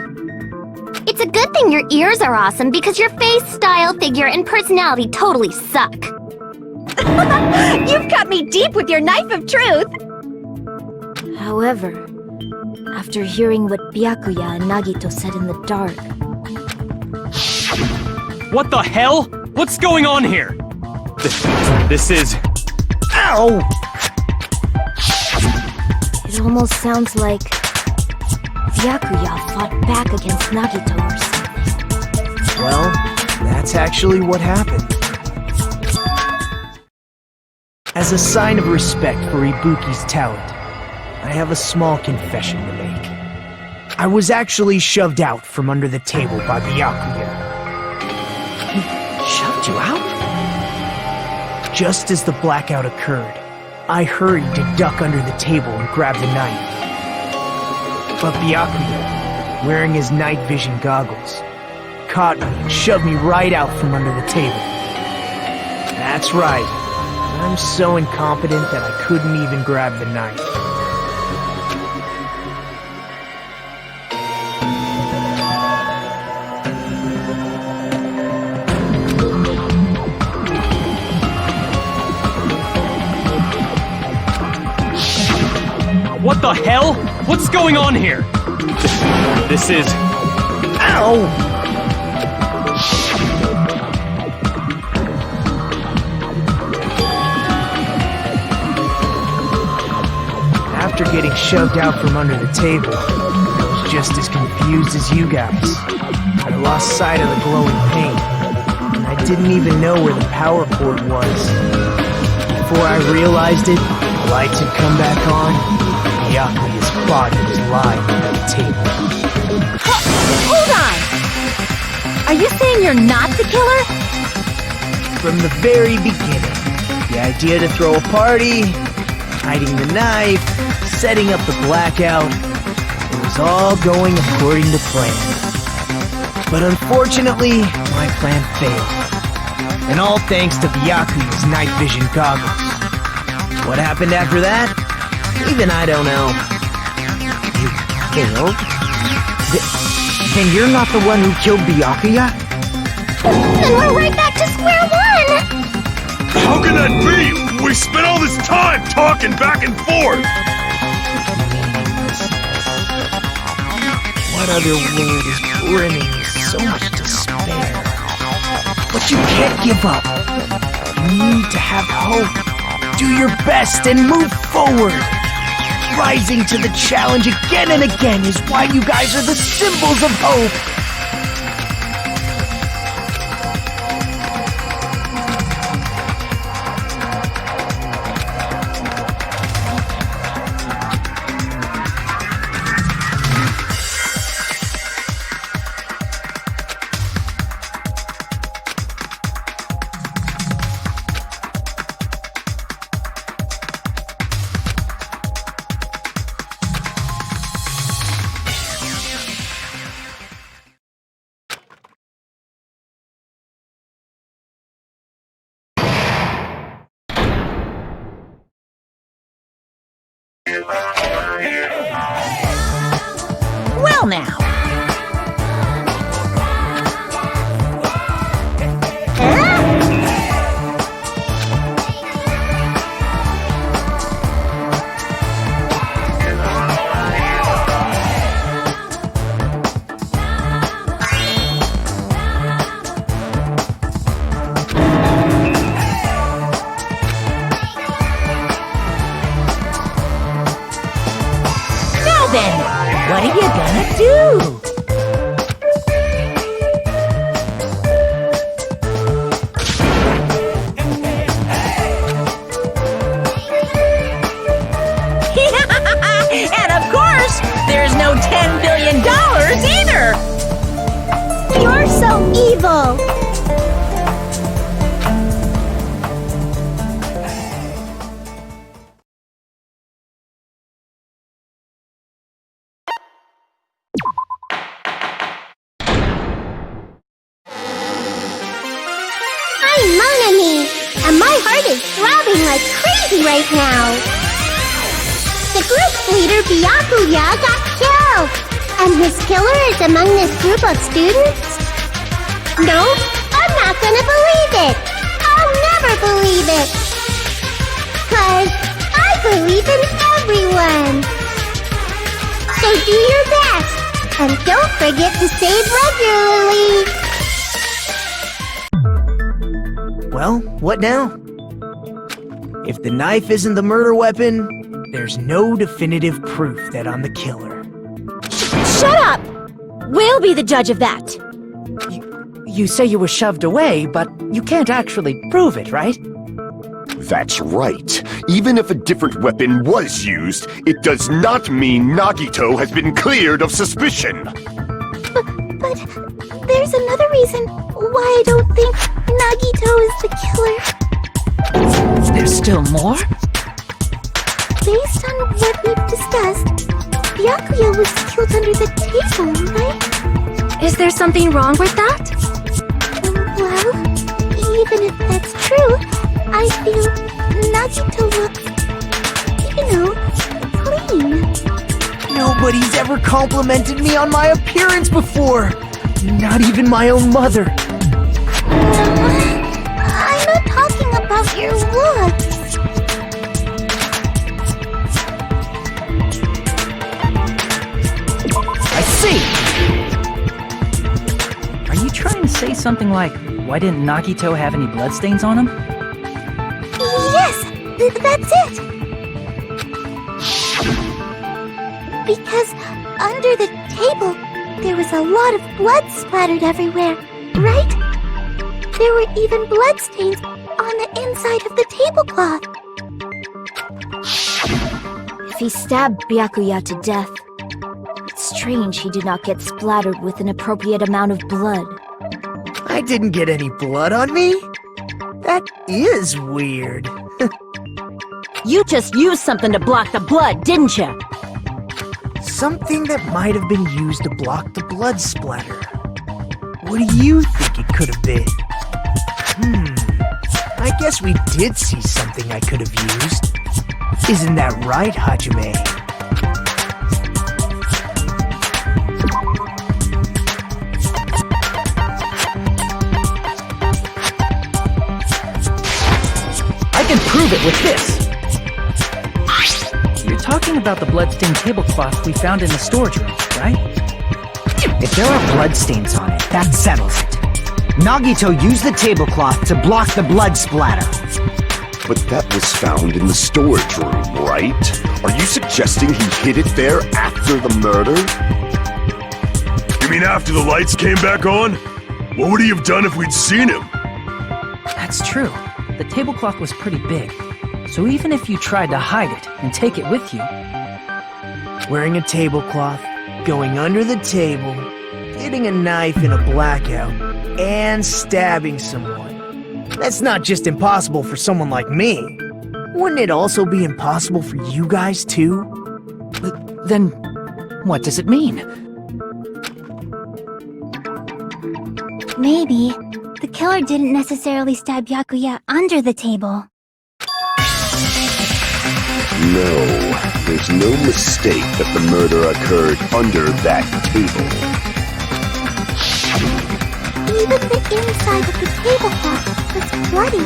It's a good thing your ears are awesome because your face, style, figure, and personality totally suck. You've cut me deep with your knife of truth! However, after hearing what Byakuya and Nagito said in the dark... What the hell? What's going on here? This is... Ow! It almost sounds like... Byakuya fought back against Nagito or something. Well, that's actually what happened. As a sign of respect for Ibuki's talent, I have a small confession to make. I was actually shoved out from under the table by Byakuya. He shoved you out? Just as the blackout occurred, I hurried to duck under the table and grab the knife. But Byakuya, wearing his night vision goggles, caught me and shoved me right out from under the table. That's right. I'm so incompetent that I couldn't even grab the knife. What the hell? What's going on here? This is... Ow! After getting shoved out from under the table, I was just as confused as you guys. I lost sight of the glowing paint, and I didn't even know where the power cord was. Before I realized it, the lights had come back on, and Byakuya's body was lying under the table. Hold on! Are you saying you're not the killer? From the very beginning, the idea to throw a party, hiding the knife, setting up the blackout, it was all going according to plan. But unfortunately, my plan failed. And all thanks to Byakuya's night vision goggles. What happened after that? Even I don't know. You failed? Then you're not the one who killed Byakuya? Then we're right back to square one! How can that be? We spent all this time talking back and forth! What other word is brimming with so much despair? But you can't give up. You need to have hope. Do your best and move forward. Rising to the challenge again and again is why you guys are the symbols of hope. Well now. Now then, what are you gonna do? I'm Mon Ami, and my heart is throbbing like crazy right now. The group's leader, Byakuya, got killed, and his killer is among this group of students? No, I'm not gonna believe it. I'll never believe it. 'Cause I believe in everyone. So do your best, and don't forget to save regularly. Well, what now? If the knife isn't the murder weapon, there's no definitive proof that I'm the killer. Shut up! We'll be the judge of that. You say you were shoved away, but you can't actually prove it, right? That's right. Even if a different weapon was used, it does not mean Nagito has been cleared of suspicion. But there's another reason why I don't think Nagito is the killer. There's still more? Based on what we've discussed, Byakuya was killed under the table, right? Is there something wrong with that? Well, even if that's true, I feel Nagito looks, clean. Nobody's ever complimented me on my appearance before! Not even my own mother. I'm not talking about your looks. I see! Are you trying to say something like, why didn't Nagito have any bloodstains on him? Yes, that's it. Because under the table, there was a lot of blood splattered everywhere, right? There were even bloodstains on the inside of the tablecloth. If he stabbed Byakuya to death, it's strange he did not get splattered with an appropriate amount of blood. I didn't get any blood on me? That is weird. You just used something to block the blood, didn't you? Something that might have been used to block the blood splatter. What do you think it could have been? I guess we did see something I could have used. Isn't that right, Hajime? I can prove it with this! You're talking about the bloodstained tablecloth we found in the storage room, right? If there are bloodstains on it, that settles it. Nagito used the tablecloth to block the blood splatter. But that was found in the storage room, right? Are you suggesting he hid it there after the murder? You mean after the lights came back on? What would he have done if we'd seen him? That's true. The tablecloth was pretty big, so even if you tried to hide it and take it with you... Wearing a tablecloth, going under the table, getting a knife in a blackout, and stabbing someone. That's not just impossible for someone like me. Wouldn't it also be impossible for you guys too? Then, what does it mean? Maybe the killer didn't necessarily stab Byakuya under the table. No, there's no mistake that the murder occurred under that table. Even the inside of the tablecloth was bloody,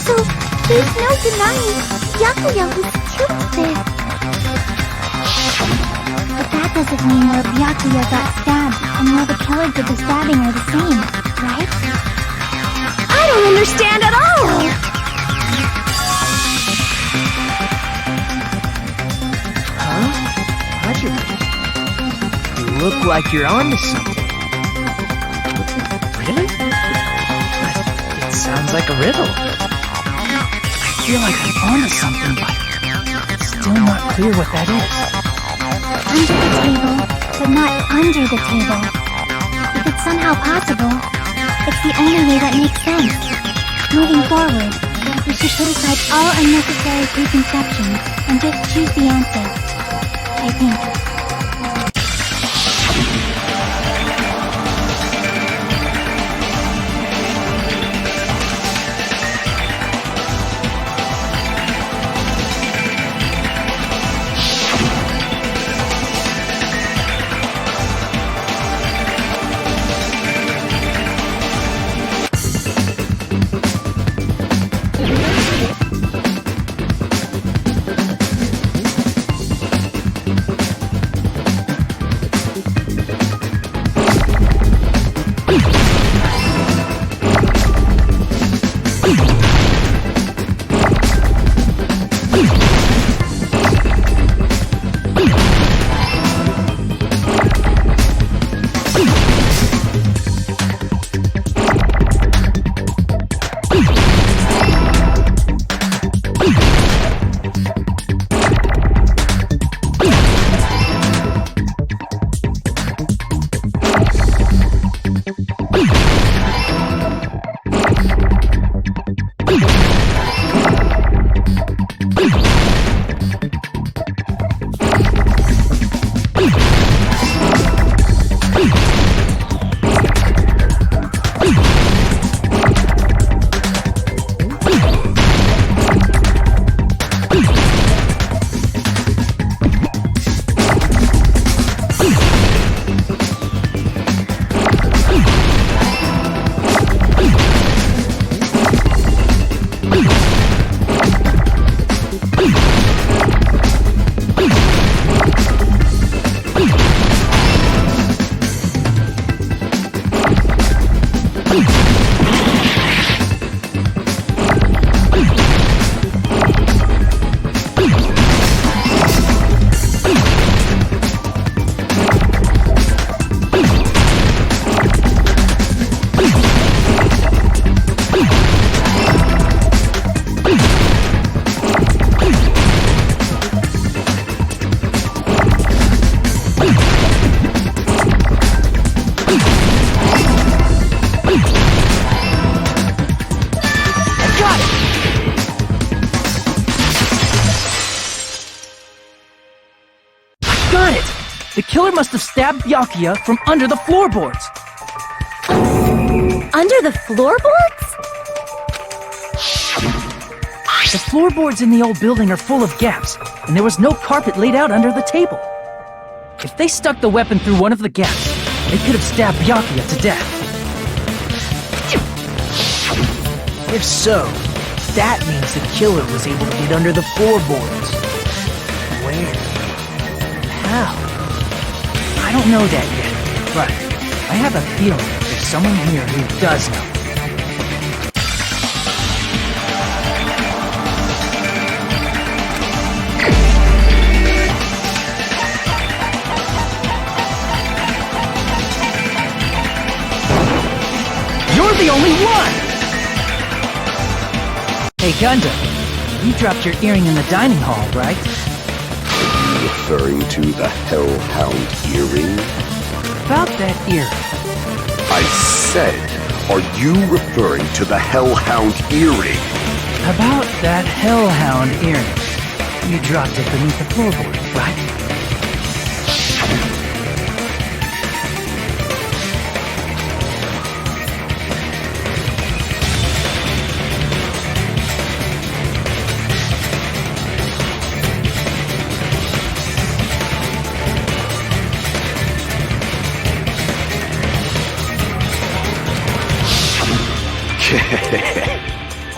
so there's no denying Byakuya was killed there. But that doesn't mean where Byakuya got stabbed and where the killer did the stabbing are the same, right? I don't understand at all! Hajime, you look like you're onto something. Really? It sounds like a riddle. I feel like I'm onto something, but it's still not clear what that is. Under the table, but not under the table. If it's somehow possible, it's the only way that makes sense. Moving forward, we should put aside all unnecessary preconceptions and just choose the answer. I think. Got it! The killer must have stabbed Byakuya from under the floorboards. Under the floorboards? The floorboards in the old building are full of gaps, and there was no carpet laid out under the table. If they stuck the weapon through one of the gaps, they could have stabbed Byakuya to death. If so, that means the killer was able to get under the floorboards. Where? How? I don't know that yet, but I have a feeling there's someone here who does know. You're the only one! Hey, Gundam, you dropped your earring in the dining hall, right? Referring to the Hellhound earring? About that earring. I said, are you referring to the Hellhound earring? About that Hellhound earring. You dropped it beneath the floorboard, right?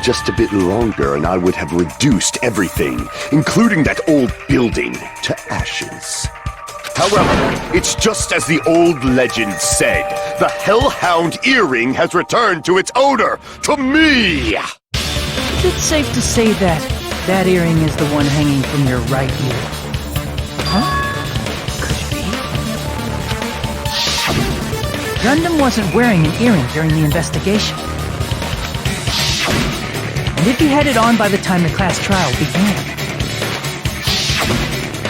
Just a bit longer and I would have reduced everything, including that old building, to ashes. However, it's just as the old legend said. The Hellhound earring has returned to its owner, to me! Is it safe to say that that earring is the one hanging from your right ear? Huh? Could be. Gundam wasn't wearing an earring during the investigation. And if he had it on by the time the class trial began,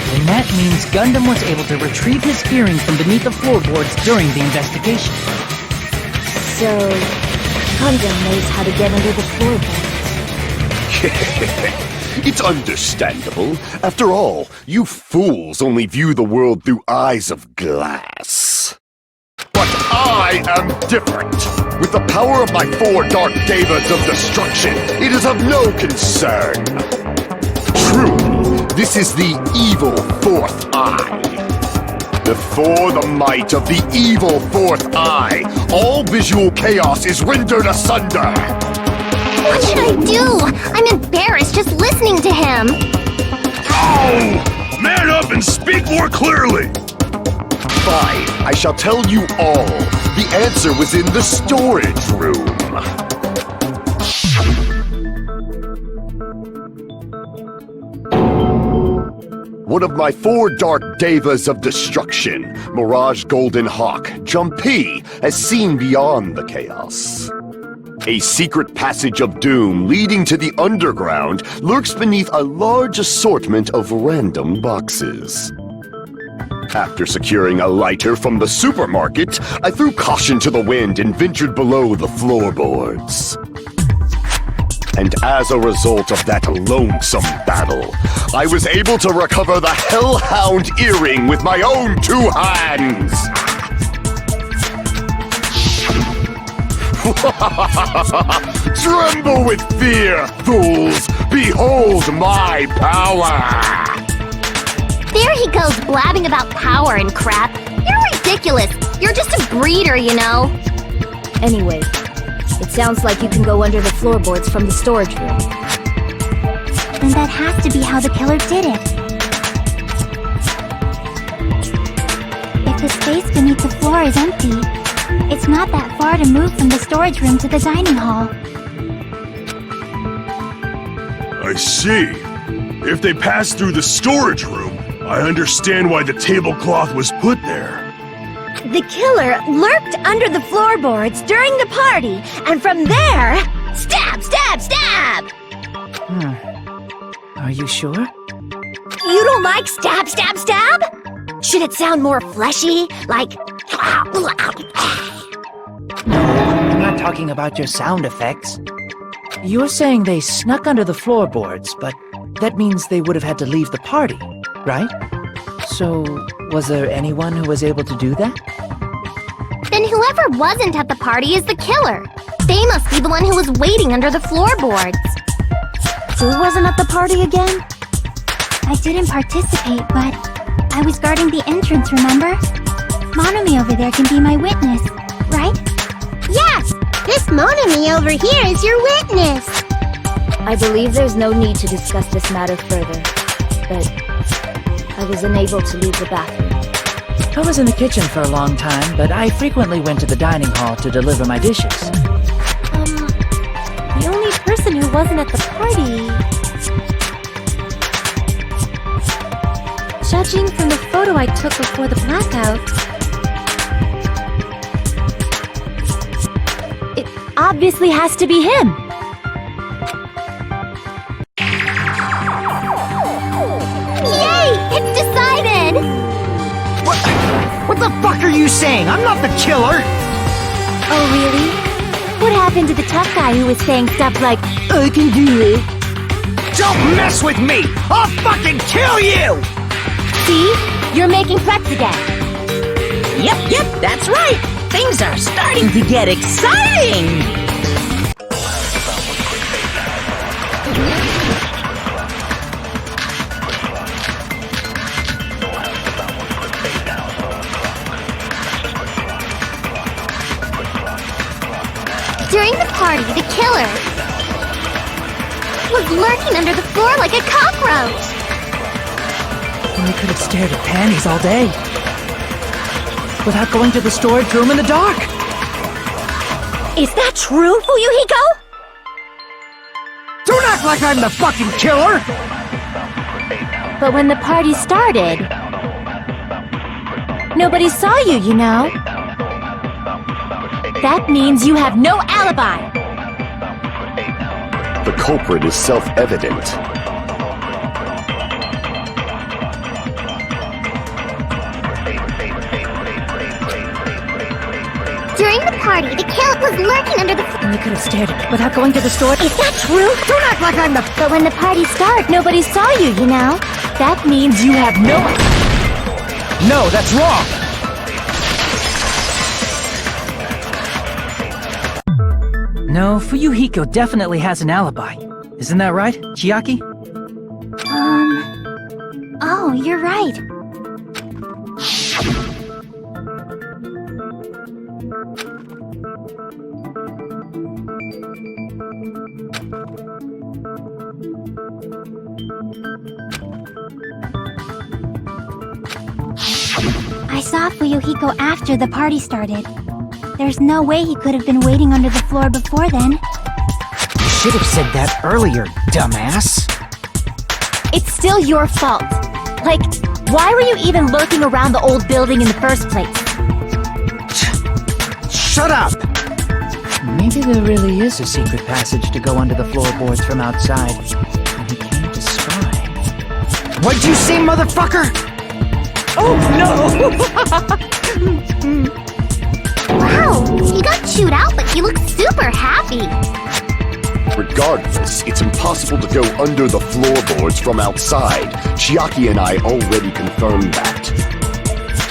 then that means Gundam was able to retrieve his earring from beneath the floorboards during the investigation. So, Gundam knows how to get under the floorboards. It's understandable. After all, you fools only view the world through eyes of glass. But I am different. With the power of my 4 Dark Devas of destruction, it is of no concern. Truly, this is the evil 4th eye. Before the might of the evil 4th eye, all visual chaos is rendered asunder. What should I do? I'm embarrassed just listening to him. Oh! Man up and speak more clearly! Fine, I shall tell you all. The answer was in the storage room. One of my 4 dark devas of destruction, Mirage Golden Hawk, Jumpy, has seen beyond the chaos. A secret passage of doom leading to the underground lurks beneath a large assortment of random boxes. After securing a lighter from the supermarket, I threw caution to the wind and ventured below the floorboards. And as a result of that lonesome battle, I was able to recover the Hellhound earring with my own 2 hands! Tremble with fear, fools! Behold my power! There he goes blabbing about power and crap. You're ridiculous. You're just a breeder, you know. Anyway, it sounds like you can go under the floorboards from the storage room. Then that has to be how the killer did it. If the space beneath the floor is empty, it's not that far to move from the storage room to the dining hall. I see. If they passed through the storage room, I understand why the tablecloth was put there. The killer lurked under the floorboards during the party, and from there, stab, stab, stab! Are you sure? You don't like stab, stab, stab? Should it sound more fleshy? Like... I'm not talking about your sound effects. You're saying they snuck under the floorboards, but that means they would have had to leave the party, right? So, was there anyone who was able to do that? Then whoever wasn't at the party is the killer. They must be the one who was waiting under the floorboards. Who wasn't at the party again? I didn't participate, but I was guarding the entrance, remember? Monomi over there can be my witness, right? Yes! This Monomi over here is your witness! I believe there's no need to discuss this matter further, but I was unable to leave the bathroom. I was in the kitchen for a long time, but I frequently went to the dining hall to deliver my dishes. The only person who wasn't at the party... Judging from the photo I took before the blackout... it obviously has to be him! Yay! It's decided! What the fuck are you saying? I'm not the killer! Oh, really? What happened to the tough guy who was saying stuff like, I can do it? Don't mess with me! I'll fucking kill you! See? You're making threats again. Yep, that's right. Things are starting to get exciting. During the party, the killer was lurking under the floor like a cockroach. And we could have stared at panties all day. Without going to the storage room in the dark. Is that true, Fuyuhiko? Don't act like I'm the fucking killer! But when the party started, nobody saw you, you know? That means you have no alibi! The culprit is self-evident. During the party, the killer was lurking under the And we could have stared at without going to the store. Is that true? Don't act like I'm the... But when the party started, nobody saw you, you know? That means you have no... No, that's wrong! No, Fuyuhiko definitely has an alibi. Isn't that right, Chiaki? Oh, you're right. I saw Fuyuhiko after the party started. There's no way he could have been waiting under the floor before then. You should have said that earlier, dumbass. It's still your fault. Like, why were you even lurking around the old building in the first place? Shut up! Maybe there really is a secret passage to go under the floorboards from outside, and he came to spy. What'd you say, motherfucker? Oh no! Wow, he got chewed out, but he looks super happy. Regardless, it's impossible to go under the floorboards from outside. Chiaki and I already confirmed that.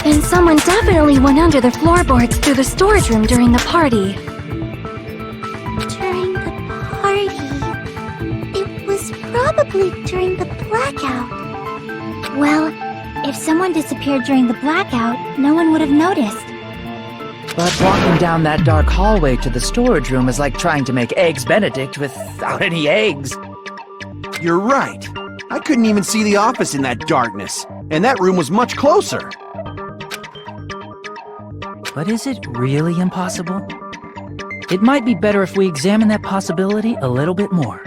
And someone definitely went under the floorboards through the storage room during the party. During the party. It was probably during the blackout. Well, if someone disappeared during the blackout, no one would have noticed. But walking down that dark hallway to the storage room is like trying to make Eggs Benedict without any eggs. You're right. I couldn't even see the office in that darkness, and that room was much closer. But is it really impossible? It might be better if we examine that possibility a little bit more.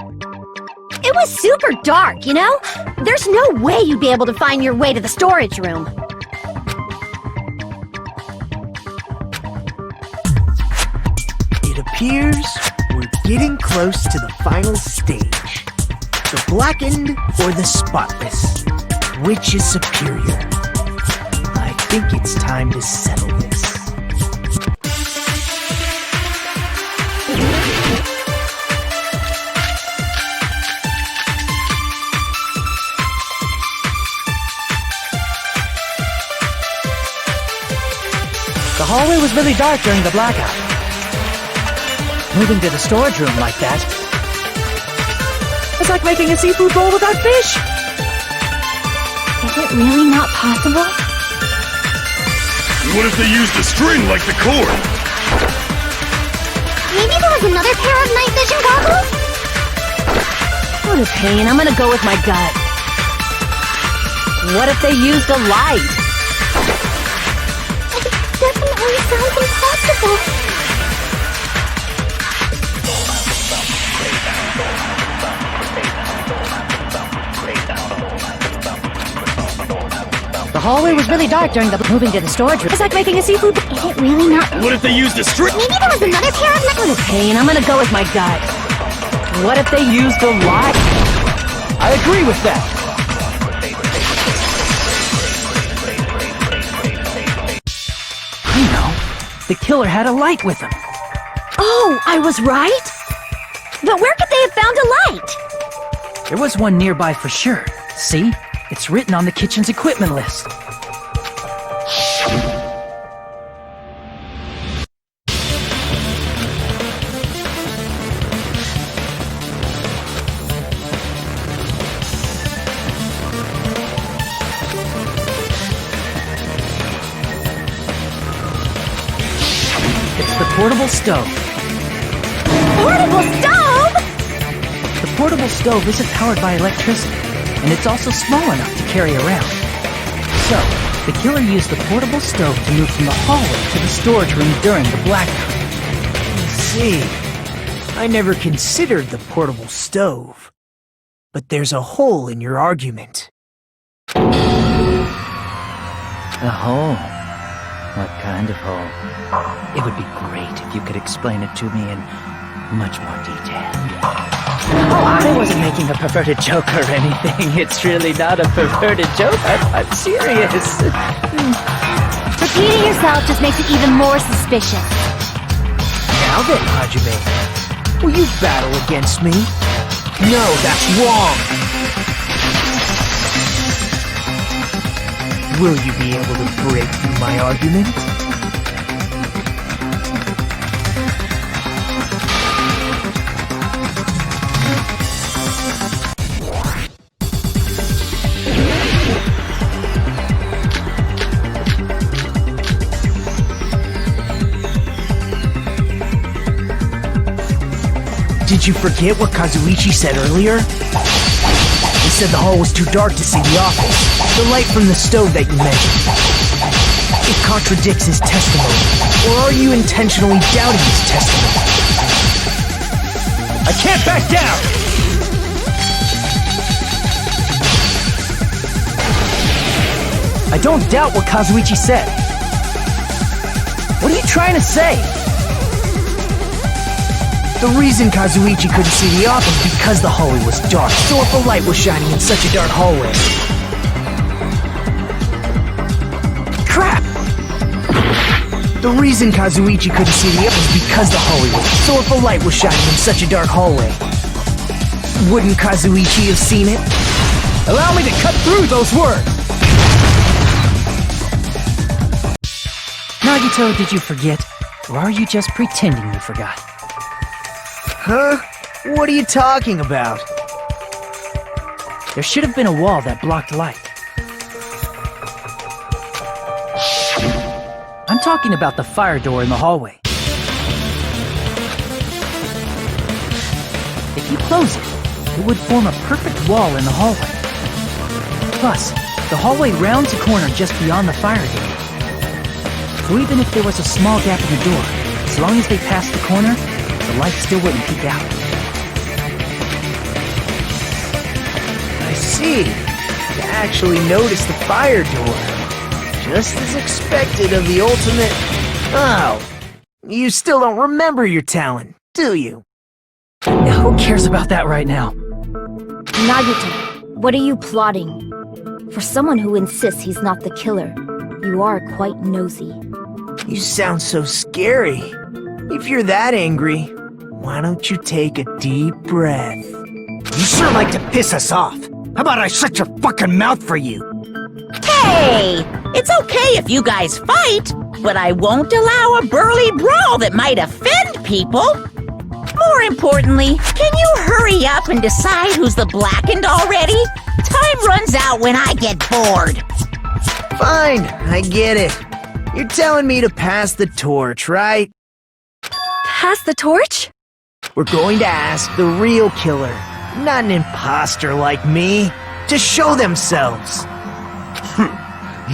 It was super dark, you know? There's no way you'd be able to find your way to the storage room. It appears we're getting close to the final stage. The blackened or the spotless? Which is superior? I think it's time to settle this. The hallway was really dark during the blackout. Moving to the storage room like that, it's like making a seafood bowl without fish. Is it really not possible? What if they used a string like the cord? Maybe there was another pair of night vision goggles? What a pain. I'm gonna go with my gut. What if they used a light? Definitely sounds impossible. The hallway was really dark during the moving to the storage room. It's like making a seafood bowl. Is it really not? What if they used a string? Maybe there was another pair of What a pain. I'm gonna go with my gut. What if they used a light? I agree with that. I know. The killer had a light with him. Oh, I was right? But where could they have found a light? There was one nearby for sure. See? It's written on the kitchen's equipment list. It's the portable stove. Portable stove? The portable stove isn't powered by electricity, and it's also small enough to carry around. So, the killer used the portable stove to move from the hallway to the storage room during the blackout. See, I never considered the portable stove. But there's a hole in your argument. A hole? What kind of hole? It would be great if you could explain it to me in much more detail. Oh, I wasn't making a perverted joke or anything. It's really not a perverted joke. I'm serious. Repeating yourself just makes it even more suspicious. Now then, Hajime, will you battle against me? No, that's wrong! Will you be able to break through my argument? Did you forget what Kazuichi said earlier? He said the hall was too dark to see the office. The light from the stove that you mentioned. It contradicts his testimony. Or are you intentionally doubting his testimony? I can't back down! don't doubt what Kazuichi said. What are you trying to say? The reason Kazuichi couldn't see the office was because the hallway was dark. So if a light was shining in such a dark hallway... Crap! The reason Kazuichi couldn't see the office was because the hallway was... So if a light was shining in such a dark hallway, wouldn't Kazuichi have seen it? Allow me to cut through those words! Nagito, did you forget? Or are you just pretending you forgot? Huh? What are you talking about? There should have been a wall that blocked light. I'm talking about the fire door in the hallway. If you close it, it would form a perfect wall in the hallway. Plus, the hallway rounds a corner just beyond the fire door. So even if there was a small gap in the door, as long as they passed the corner, the light still wouldn't peek out. I see. You actually noticed the fire door. Just as expected of the ultimate... Oh, you still don't remember your talent, do you? Yeah, who cares about that right now? Nagito, what are you plotting? For someone who insists he's not the killer, you are quite nosy. You sound so scary. If you're that angry, why don't you take a deep breath? You sure like to piss us off. How about I shut your fucking mouth for you? Hey! It's okay if you guys fight, but I won't allow a burly brawl that might offend people. More importantly, can you hurry up and decide who's the blackened already? Time runs out when I get bored. Fine, I get it. You're telling me to pass the torch, right? Pass the torch? We're going to ask the real killer, not an imposter like me, to show themselves.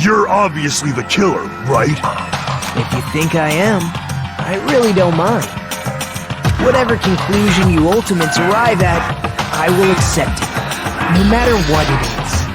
You're obviously the killer, right? If you think I am, I really don't mind. Whatever conclusion you ultimates arrive at, I will accept it, no matter what it is.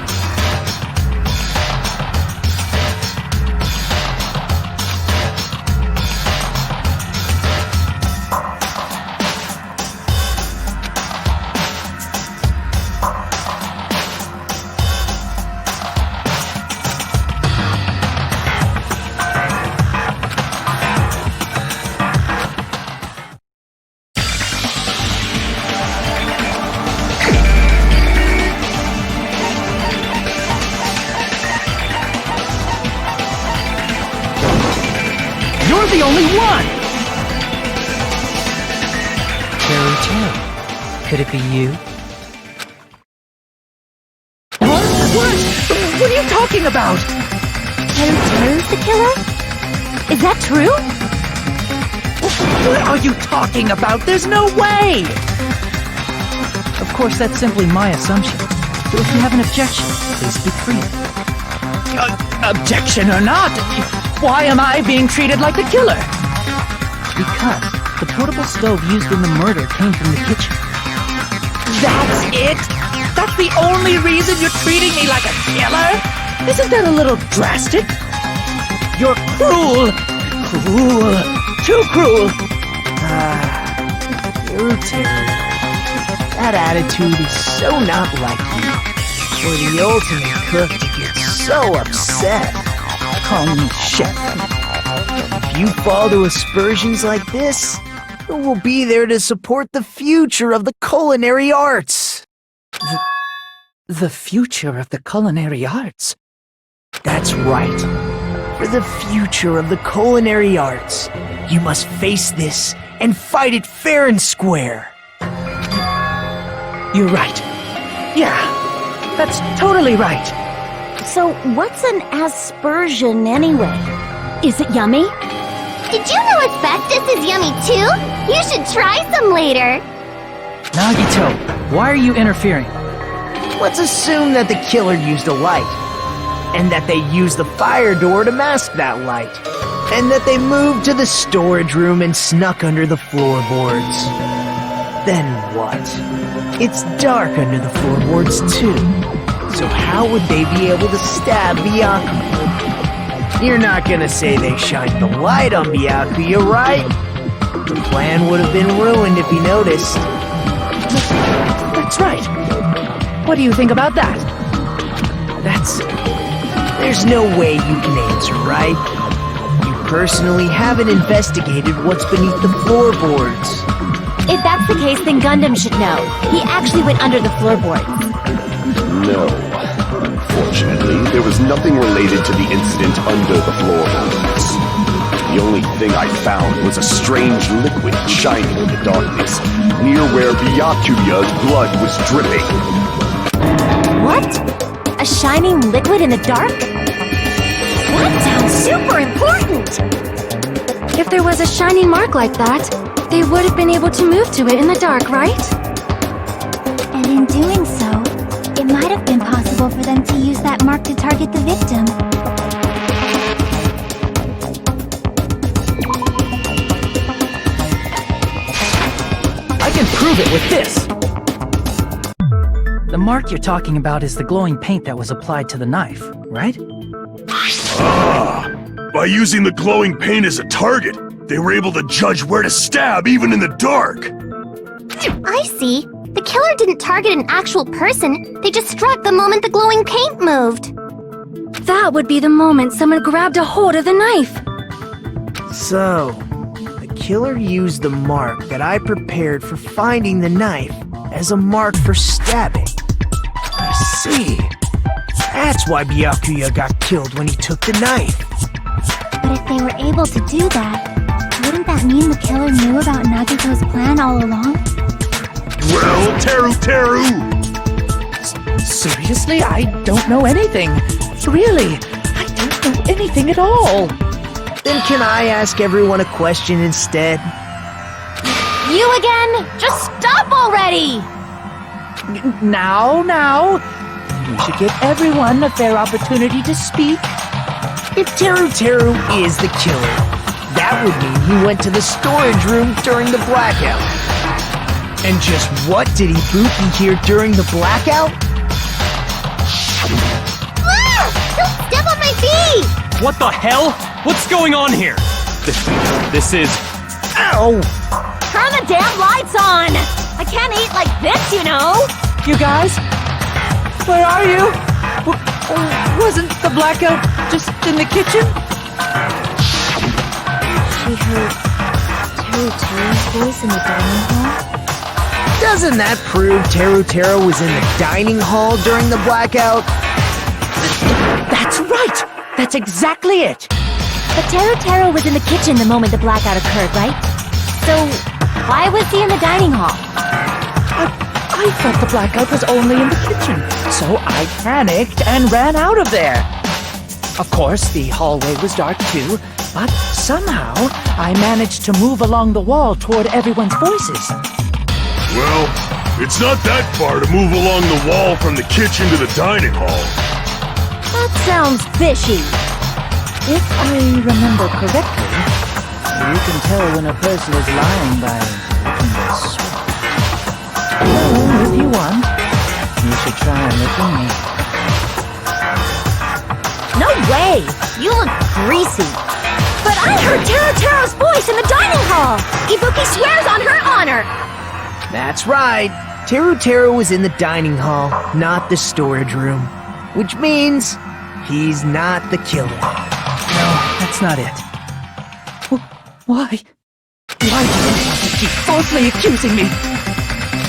You're the only one! Fairy Could it be you? What? What are you talking about? Teru's the killer? Is that true? What are you talking about? There's no way! Of course, that's simply my assumption. So if you have an objection, please speak freely. Objection or not, why am I being treated like the killer? Because the portable stove used in the murder came from the kitchen. That's it? That's the only reason you're treating me like a killer? Isn't that a little drastic? You're cruel! Cruel! Too cruel! Teru. That attitude is so not like you. For the ultimate cook to get so upset. Call me chef. If you fall to aspersions like this, who will be there to support the future of the culinary arts? The future of the culinary arts? That's right. For the future of the culinary arts, you must face this and fight it fair and square. You're right. Yeah, that's totally right. So what's an aspersion anyway? Is it yummy? Did you know asbestos is yummy too? You should try some later. Nagito, why are you interfering? Let's assume that the killer used a light, and that they used the fire door to mask that light, and that they moved to the storage room and snuck under the floorboards. Then what? It's dark under the floorboards too, So how would they be able to stab Byakuya? You're not gonna say they shined the light on Byakuya, right? The plan would have been ruined if he noticed. That's right. What do you think about that? There's no way you can answer, right? You personally haven't investigated what's beneath the floorboards. If that's the case, then Gundam should know. He actually went under the floorboards. No. Unfortunately, there was nothing related to the incident under the floorboards. The only thing I found was a strange liquid shining in the darkness, near where Byakuya's blood was dripping. What? A shining liquid in the dark? That sounds super important! If there was a shining mark like that, they would have been able to move to it in the dark, right? And in doing so, it might have been possible for them to use that mark to target the victim. I can prove it with this! The mark you're talking about is the glowing paint that was applied to the knife, right? Ah! By using the glowing paint as a target, they were able to judge where to stab even in the dark! I see. The killer didn't target an actual person. They just struck the moment the glowing paint moved. That would be the moment someone grabbed a hold of the knife. So, the killer used the mark that I prepared for finding the knife as a mark for stabbing. I see. That's why Byakuya got killed when he took the knife. But if they were able to do that, wouldn't that mean the killer knew about Nagito's plan all along? Well, Teru! Seriously, I don't know anything. Really, I don't know anything at all. Then can I ask everyone a question instead? You again? Just stop already! Now. We should give everyone a fair opportunity to speak. If Teru is the killer, that would mean he went to the storage room during the blackout. And just what did Ibuki hear during the blackout? Ah! Don't step on my feet! What the hell? What's going on here? This is... Ow! Turn the damn lights on! I can't eat like this, you know! You guys? Where are you? Wasn't the blackout just in the kitchen? We heard Teru's voice in the dining hall. Doesn't that prove Teru was in the dining hall during the blackout? That's right! That's exactly it! But Teru was in the kitchen the moment the blackout occurred, right? So, why was he in the dining hall? I thought the blackout was only in the kitchen, so I panicked and ran out of there. Of course, the hallway was dark too, but somehow I managed to move along the wall toward everyone's voices. Well, it's not that far to move along the wall from the kitchen to the dining hall. That sounds fishy. If I remember correctly, you can tell when a person is lying by looking their sweat. Well, if you want, you should try licking me. No way! You look greasy. But I heard Teru's voice in the dining hall! Ibuki swears on her honor! That's right. Teru was in the dining hall, not the storage room. Which means he's not the killer. No, that's not it. Why? Why do you have to keep falsely accusing me?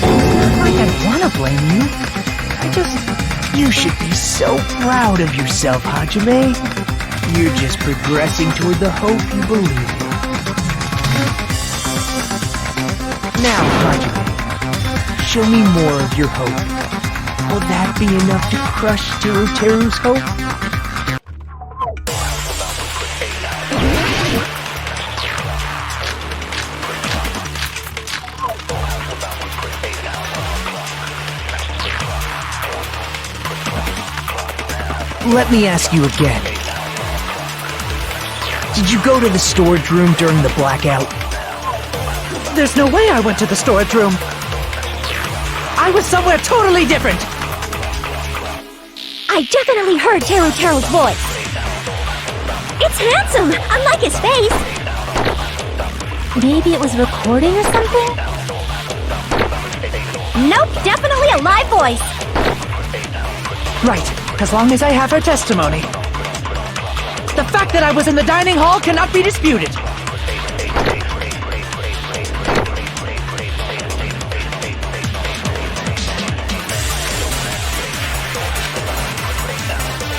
Not like I want to blame you. You should be so proud of yourself, Hajime. You're just progressing toward the hope you believe in. Now, Hajime, show me more of your hope. Will that be enough to crush Teru's hope? Let me ask you again. Did you go to the storage room during the blackout? There's no way I went to the storage room. I was somewhere totally different. I definitely heard Teru's voice. It's handsome, unlike his face. Maybe it was recording or something? Nope, definitely a live voice. Right, as long as I have her testimony. The fact that I was in the dining hall cannot be disputed.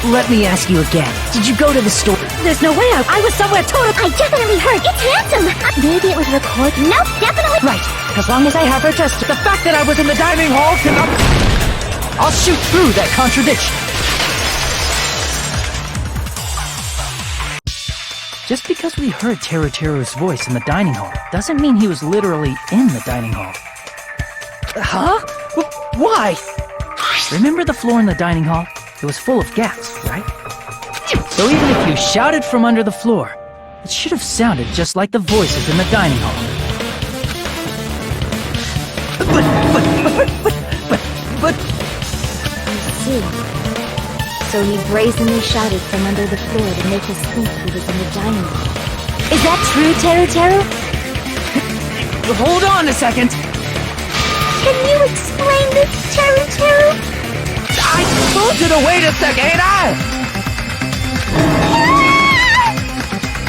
Let me ask you again. Did you go to the store? There's no way I was somewhere totally. I definitely heard. It's handsome. Maybe it was recorded. Nope, definitely. Right, as long as I have her testimony. The fact that I was in the dining hall cannot... I'll shoot through that contradiction. Just because we heard Teru's voice in the dining hall doesn't mean he was literally in the dining hall. Huh? Why? Remember the floor in the dining hall? It was full of gaps, right? So even if you shouted from under the floor, it should have sounded just like the voices in the dining hall. But... I see. So he brazenly shouted from under the floor to make us think he was in the dining room. Is that true, Teru? Hold on a second! Can you explain this, Teru? I told you to wait a second, ain't I?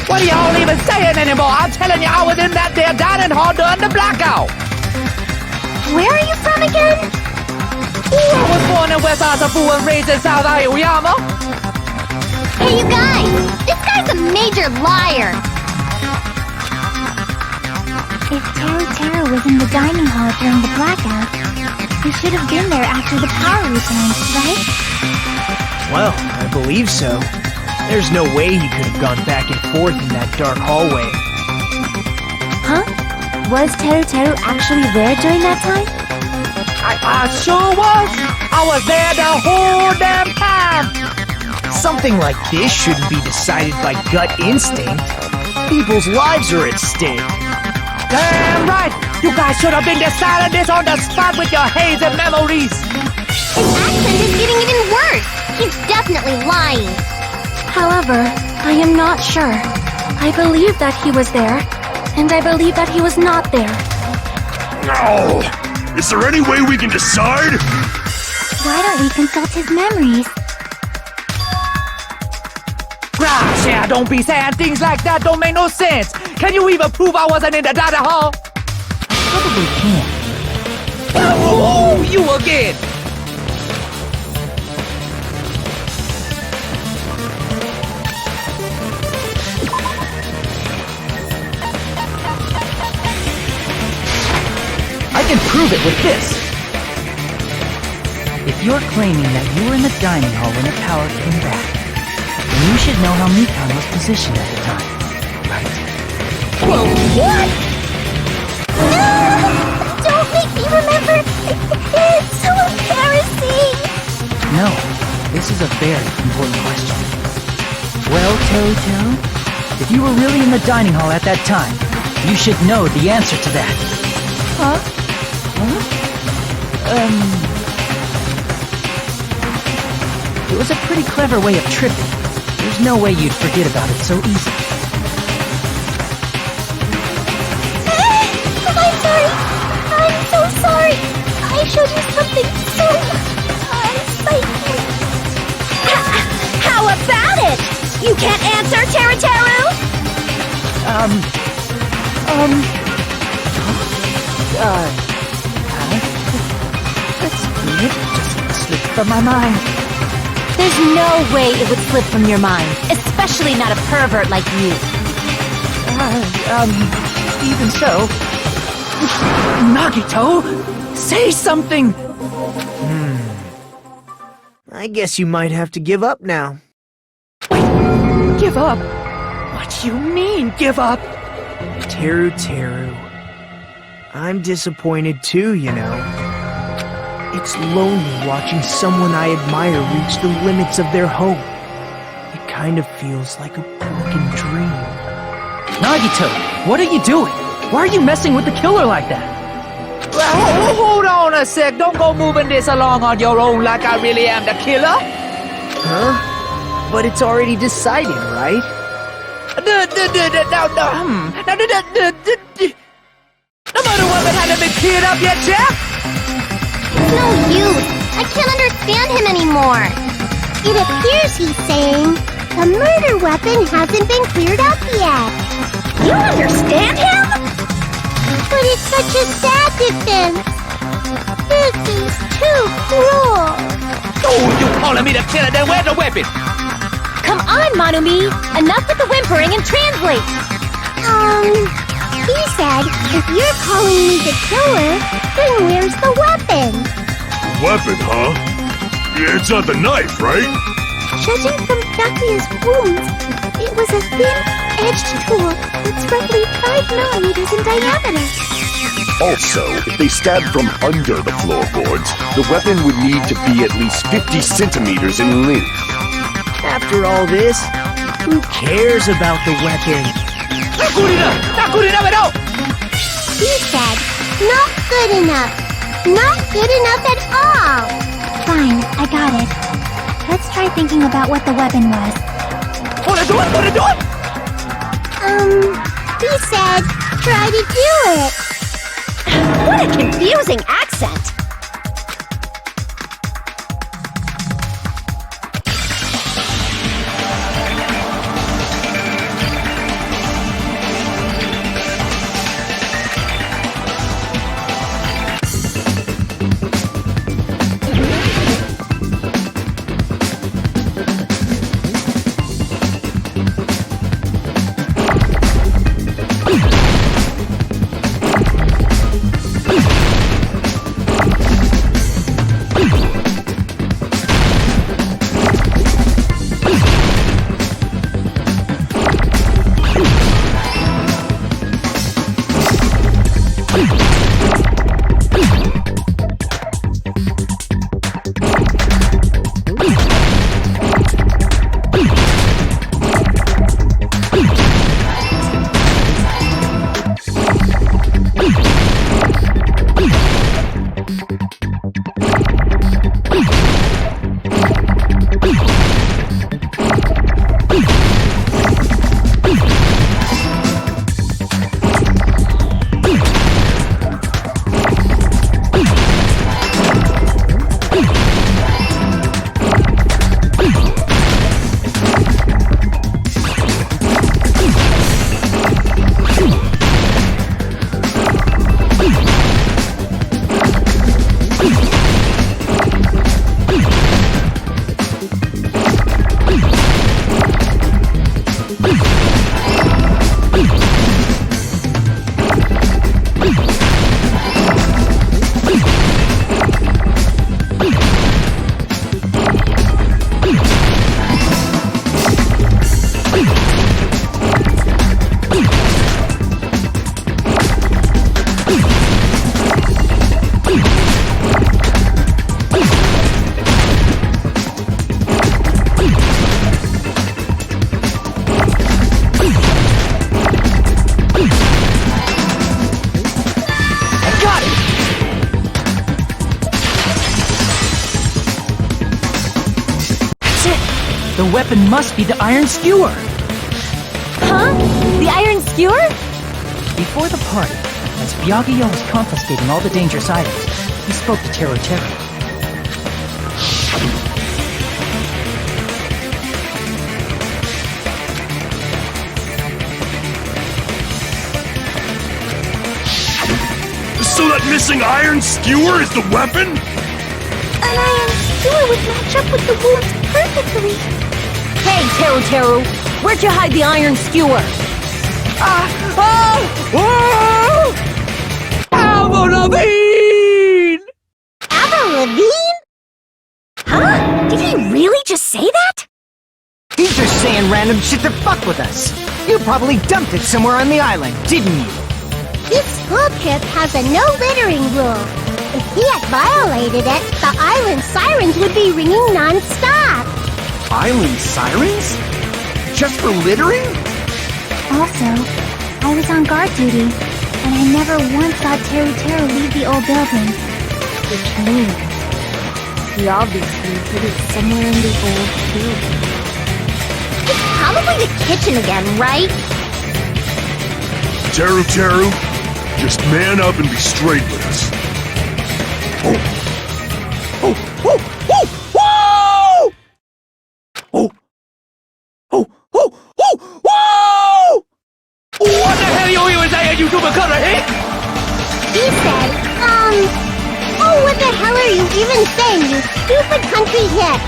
What are y'all even saying anymore? I'm telling you, I was in that there dining hall during the blackout. Where are you from again? I was born in West Asafu and raised in South Aoyama. Hey, you guys! This guy's a major liar! If Teru was in the dining hall during the blackout, he should have been there after the power returned, right? Well, I believe so. There's no way he could have gone back and forth in that dark hallway. Huh? Was Teru actually there during that time? I sure was! I was there the whole damn time! Something like this shouldn't be decided by gut instinct. People's lives are at stake. Damn right! You guys should have been deciding this on the spot with your hazy memories! His accent is getting even worse! He's definitely lying! However, I am not sure. I believe that he was there, and I believe that he was not there. No! Is there any way we can decide? Why don't we consult his memories? Gosh, yeah, don't be saying things like that, don't make no sense! Can you even prove I wasn't in the dining hall? Probably can. Oh, you again! I can prove it with this. If you're claiming that you were in the dining hall when the power came back, then you should know how Mikan was positioned at the time, right? Whoa, what? No! Don't make me remember! It's so embarrassing! No, this is a very important question. Well, Teru, if you were really in the dining hall at that time, you should know the answer to that. Huh? It was a pretty clever way of tripping. There's no way you'd forget about it so easily. I'm sorry! I'm so sorry! I showed you something so... unsightly. How about it? You can't answer, Teru? That's weird. Just slipped from my mind. There's no way it would slip from your mind, especially not a pervert like you. Even so... Nagito, say something! I guess you might have to give up now. Give up? What do you mean, give up? Teru. I'm disappointed too, you know. It's lonely watching someone I admire reach the limits of their hope. It kind of feels like a broken dream. Nagito, what are you doing? Why are you messing with the killer like that? Well, hold on a sec. Don't go moving this along on your own like I really am the killer. Huh? But it's already decided, right? No murder weapon hasn't been cleared up yet, Jeff! It's no use. I can't understand him anymore. It appears he's saying the murder weapon hasn't been cleared up yet. You understand him? But it's such a sad defense. This is too cruel. Oh, you calling me the killer, then where's the weapon? Come on, Manumi! Enough with the whimpering and translate! He said, if you're calling me the killer, then where's the weapon? Weapon, huh? It's not the knife, right? Judging from Byakuya's wounds, it was a thin-edged tool that's roughly 5 millimeters in diameter. Also, if they stabbed from under the floorboards, the weapon would need to be at least 50 centimeters in length. After all this, who cares about the weapon? Not good enough! Not good enough at all! He said, not good enough. Not good enough at all. Fine, I got it. Let's try thinking about what the weapon was. What do it? He said, try to do it. What a confusing accent! The weapon must be the iron skewer! Huh? The iron skewer? Before the party, as Byakuya was confiscating all the dangerous items, he spoke to Teru Teru. So that missing iron skewer is the weapon? An iron skewer would match up with the wounds perfectly. Hey, Teru Teru! Where'd you hide the iron skewer? Avril Lavigne! Avril Lavigne? Huh? Did he really just say that? He's just saying random shit to fuck with us. You probably dumped it somewhere on the island, didn't you? This school trip has a no littering rule. If he had violated it, the island sirens would be ringing non-stop. Island sirens? Just for littering? Also, I was on guard duty, and I never once saw Teru Teru leave the old building. Which means He obviously hid it somewhere in the old building. It's probably the kitchen again, right? Teru, just man up and be straight with us. What the hell you even saying, you stupid color hick? He said, oh, what the hell are you even saying, you stupid country hick?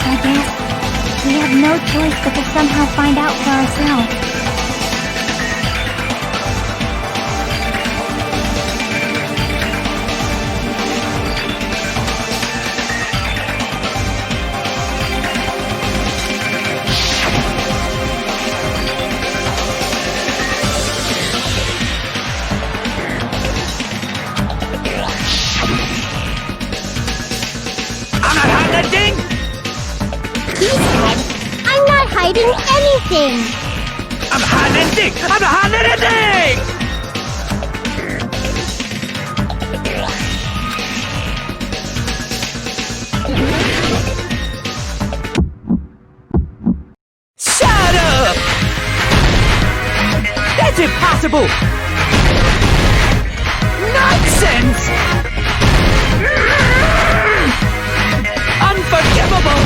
I guess we have no choice but to somehow find out for ourselves. He said, I'm not hiding anything. I'm hiding anything! I'm not hiding anything! Shut up! That's impossible! Nonsense! Unforgivable!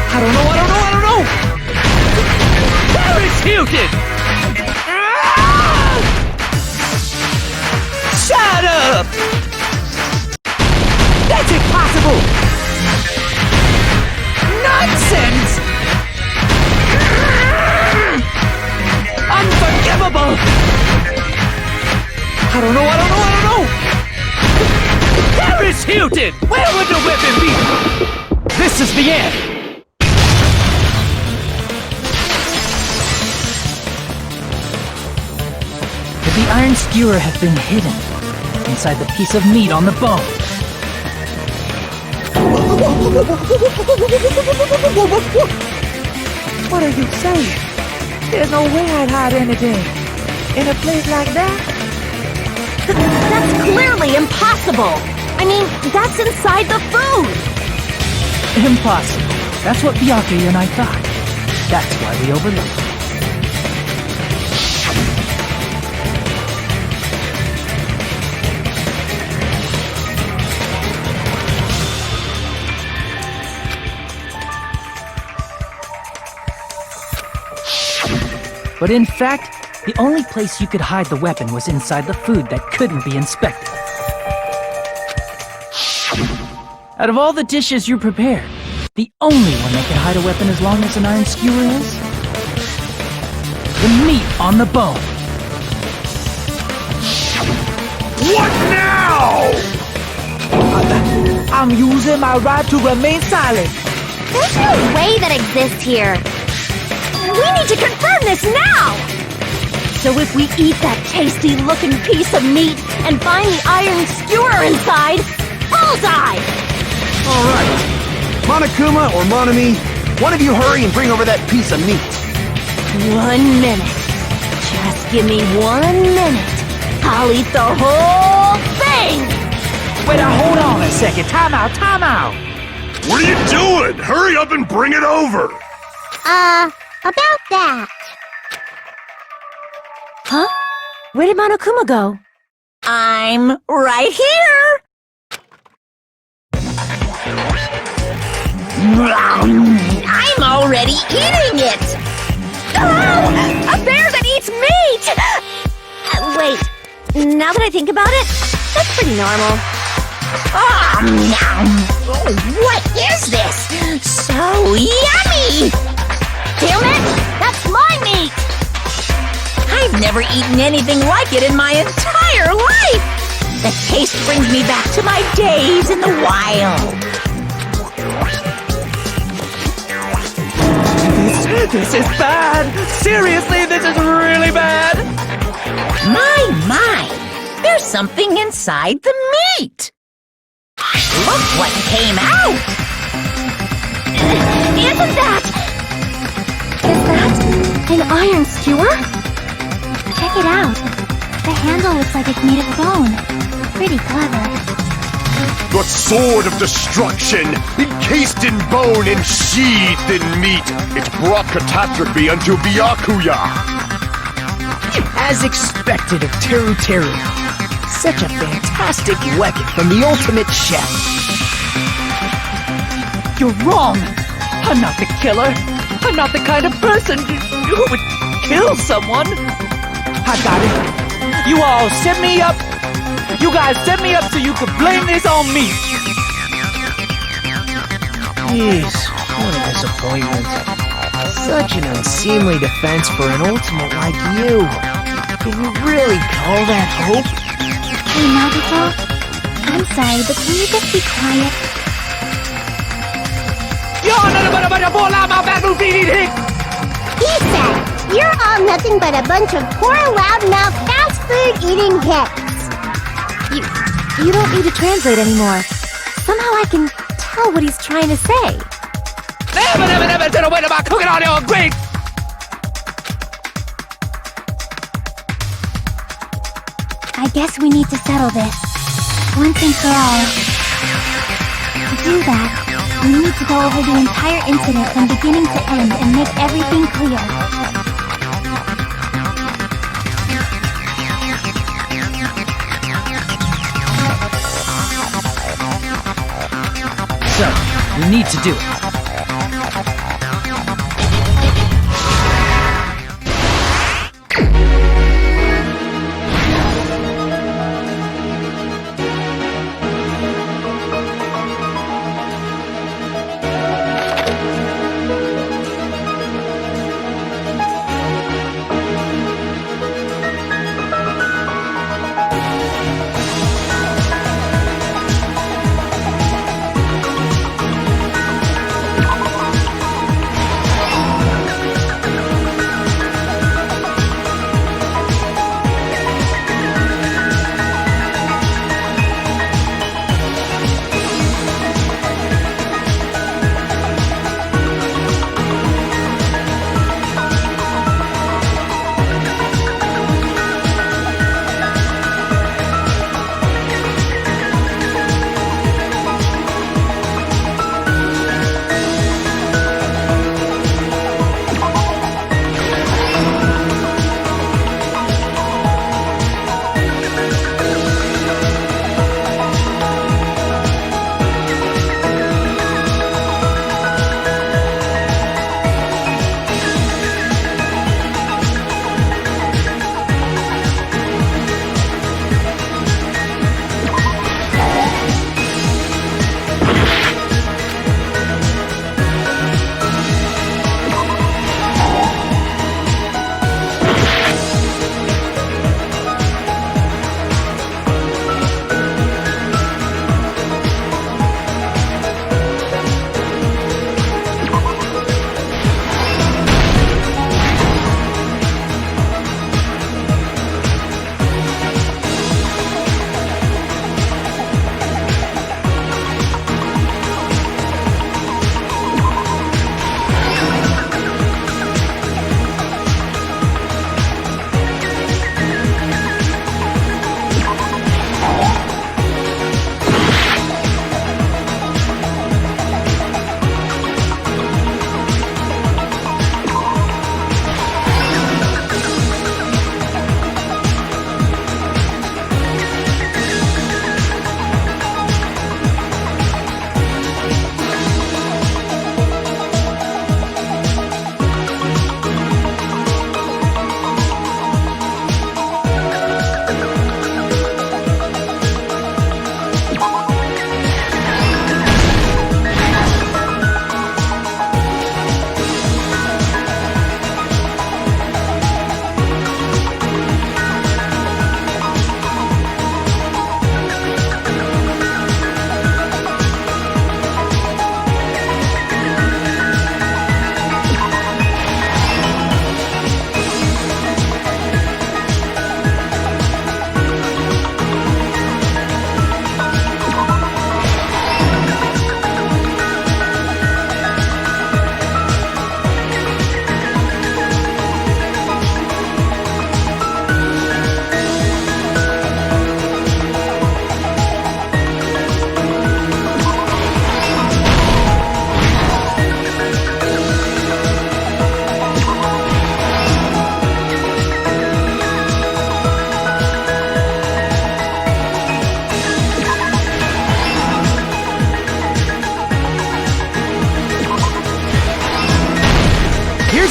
I don't know! Paris Hilton! Ah! Shut up! That's impossible! Nonsense! Unforgivable! I don't know! Paris Hilton! Where would the weapon be? This is the end! Could the iron skewer have been hidden inside the piece of meat on the bone? What are you saying? There's no way I'd hide anything in a place like that. That's clearly impossible! I mean, that's inside the food! Impossible. That's what Byakuya and I thought. That's why we overlooked it. But in fact, the only place you could hide the weapon was inside the food that couldn't be inspected. Out of all the dishes you prepared, the only one that can hide a weapon as long as an iron skewer is the meat on the bone. What now? I'm using my right to remain silent. There's no way that exists here. We need to confirm this now! So if we eat that tasty-looking piece of meat and find the iron skewer inside, bullseye! All right. Monokuma or Monami, one of you hurry and bring over that piece of meat. 1 minute. Just give me 1 minute. I'll eat the whole thing! Wait, now hold on a second. Time out. What are you doing? Hurry up and bring it over! About that. Huh? Where did Monokuma go? I'm right here! I'm already eating it! Oh, a bear that eats meat! Wait, now that I think about it, that's pretty normal. What is this? So yummy! Damn it! That's my meat! I've never eaten anything like it in my entire life! The taste brings me back to my days in the wild. This is bad. Seriously, this is really bad. My, there's something inside the meat. Look what came out. Isn't that... Is that an iron skewer? Check it out. The handle looks like it's made of bone. Pretty clever. The sword of destruction, encased in bone and sheathed in meat, it brought catastrophe unto Byakuya. As expected of Teru Teru. Such a fantastic weapon from the ultimate chef. You're wrong! I'm not the killer! I'm not the kind of person who would kill someone! I got it! You all set me up! You guys set me up so you could blame this on me! Jeez, what a disappointment. Such an unseemly defense for an ultimate like you. Can you really call that hope? Hey, Nagito. I'm sorry, but can you just be quiet? He said, you're all nothing but a bunch of poor, loudmouth, fast food eating hicks. You don't need to translate anymore. Somehow I can tell what he's trying to say. Never said a word about cooking on your grate! I guess we need to settle this. Once and for all. To do that, we need to go over the entire incident from beginning to end and make everything clear. So, we need to do it.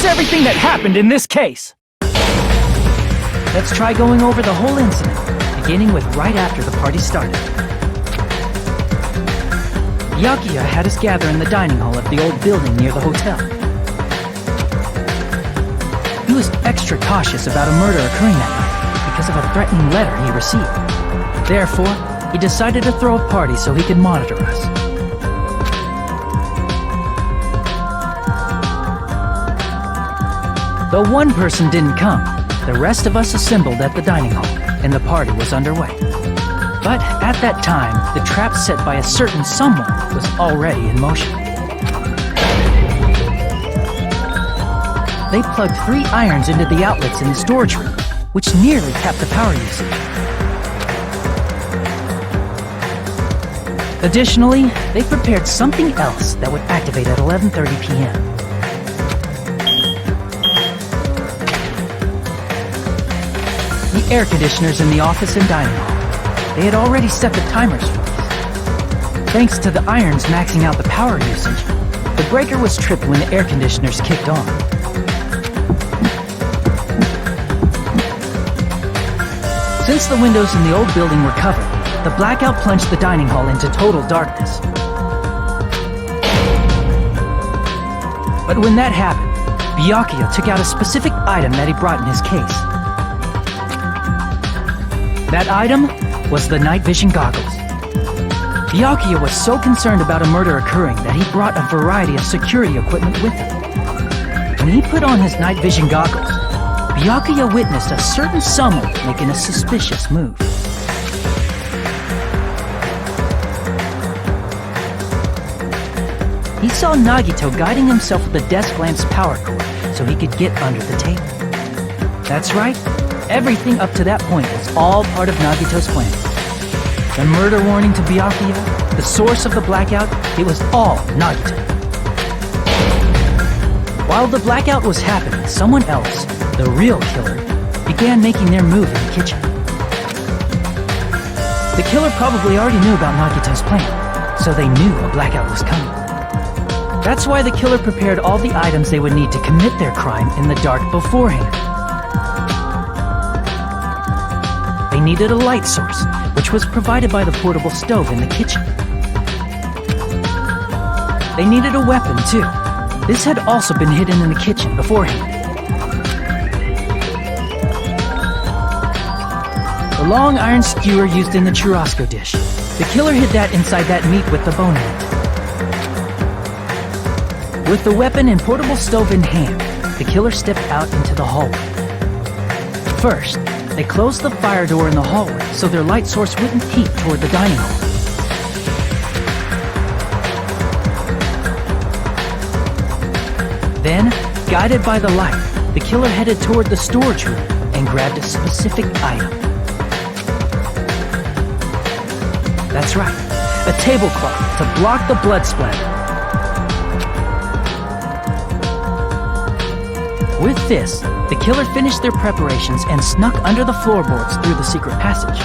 Here's everything that happened in this case. Let's try going over the whole incident, beginning with right after the party started. Byakuya had us gather in the dining hall of the old building near the hotel. He was extra cautious about a murder occurring that night because of a threatening letter he received. Therefore, he decided to throw a party so he could monitor us. Though one person didn't come, the rest of us assembled at the dining hall, and the party was underway. But at that time, the trap set by a certain someone was already in motion. They plugged 3 irons into the outlets in the storage room, which nearly capped the power usage. Additionally, they prepared something else that would activate at 11:30 p.m. The air conditioners in the office and dining hall. They had already set the timers for these. Thanks to the irons maxing out the power usage, the breaker was tripped when the air conditioners kicked on. Since the windows in the old building were covered, the blackout plunged the dining hall into total darkness. But when that happened, Byakuya took out a specific item that he brought in his case. That item was the night vision goggles. Byakuya was so concerned about a murder occurring that he brought a variety of security equipment with him. When he put on his night vision goggles, Byakuya witnessed a certain someone making a suspicious move. He saw Nagito guiding himself with a desk lamps power cord so he could get under the table. That's right, everything up to that point was all part of Nagito's plan. The murder warning to Byakuya, the source of the blackout, it was all Nagito. While the blackout was happening, someone else, the real killer, began making their move in the kitchen. The killer probably already knew about Nagito's plan, so they knew a blackout was coming. That's why the killer prepared all the items they would need to commit their crime in the dark beforehand. They needed a light source, which was provided by the portable stove in the kitchen. They needed a weapon, too. This had also been hidden in the kitchen beforehand. The long iron skewer used in the churrasco dish. The killer hid that inside that meat with the bone in it. With the weapon and portable stove in hand, the killer stepped out into the hallway. First, they closed the fire door in the hallway so their light source wouldn't peek toward the dining hall. Then, guided by the light, the killer headed toward the storage room and grabbed a specific item. That's right, a tablecloth to block the blood splatter. With this, the killer finished their preparations and snuck under the floorboards through the secret passage.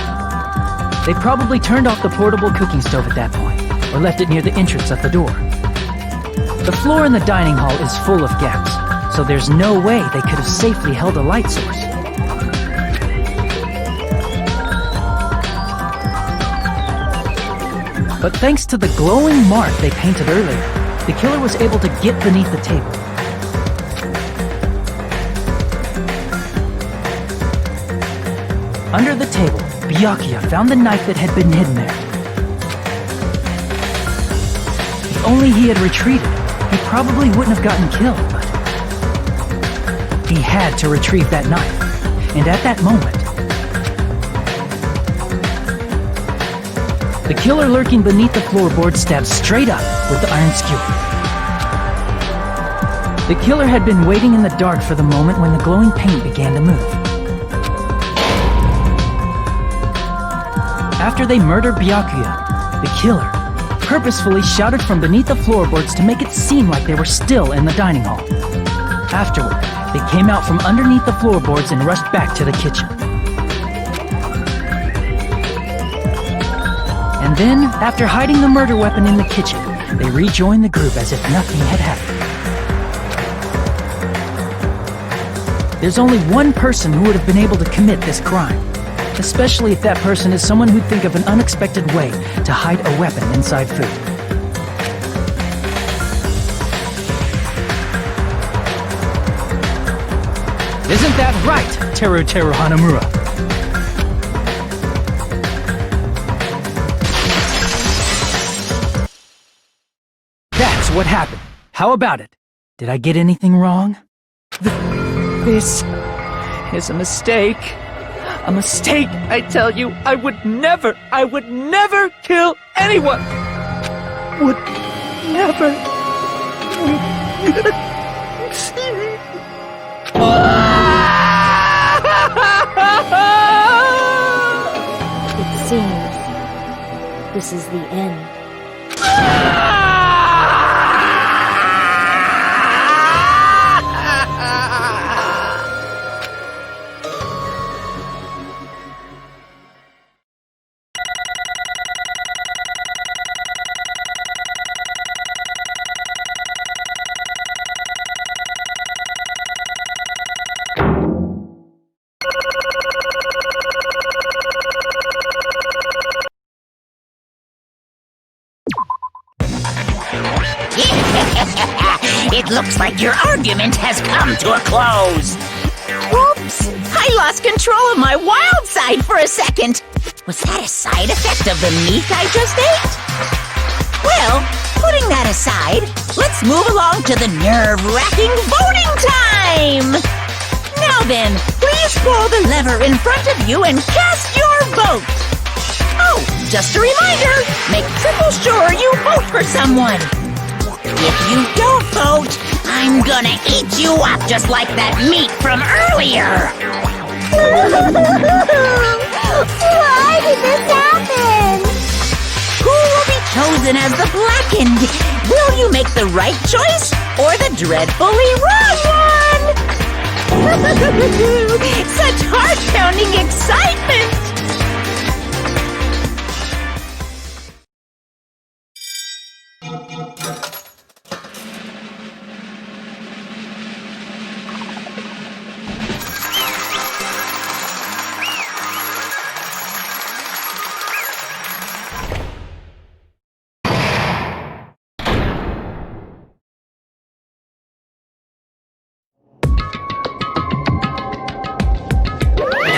They probably turned off the portable cooking stove at that point, or left it near the entrance of the door. The floor in the dining hall is full of gaps, so there's no way they could have safely held a light source. But thanks to the glowing mark they painted earlier, the killer was able to get beneath the table. Under the table, Byakuya found the knife that had been hidden there. If only he had retreated, he probably wouldn't have gotten killed, but he had to retrieve that knife, and at that moment, the killer lurking beneath the floorboard stabbed straight up with the iron skewer. The killer had been waiting in the dark for the moment when the glowing paint began to move. After they murdered Byakuya, the killer purposefully shouted from beneath the floorboards to make it seem like they were still in the dining hall. Afterward, they came out from underneath the floorboards and rushed back to the kitchen. And then, after hiding the murder weapon in the kitchen, they rejoined the group as if nothing had happened. There's only one person who would have been able to commit this crime. Especially if that person is someone who'd think of an unexpected way to hide a weapon inside food. Isn't that right, Teru Hanamura? That's what happened. How about it? Did I get anything wrong? This is a mistake. A mistake, I tell you. I would never kill anyone. Would never. It seems this is the end. It looks like your argument has come to a close. Whoops! I lost control of my wild side for a second. Was that a side effect of the meat I just ate? Well, putting that aside, let's move along to the nerve-wracking voting time! Now then, please pull the lever in front of you and cast your vote! Oh, just a reminder, make triple sure you vote for someone! If you don't vote, I'm gonna eat you up just like that meat from earlier! Why did this happen? Who will be chosen as the blackened? Will you make the right choice or the dreadfully wrong one? Such heart-pounding excitement!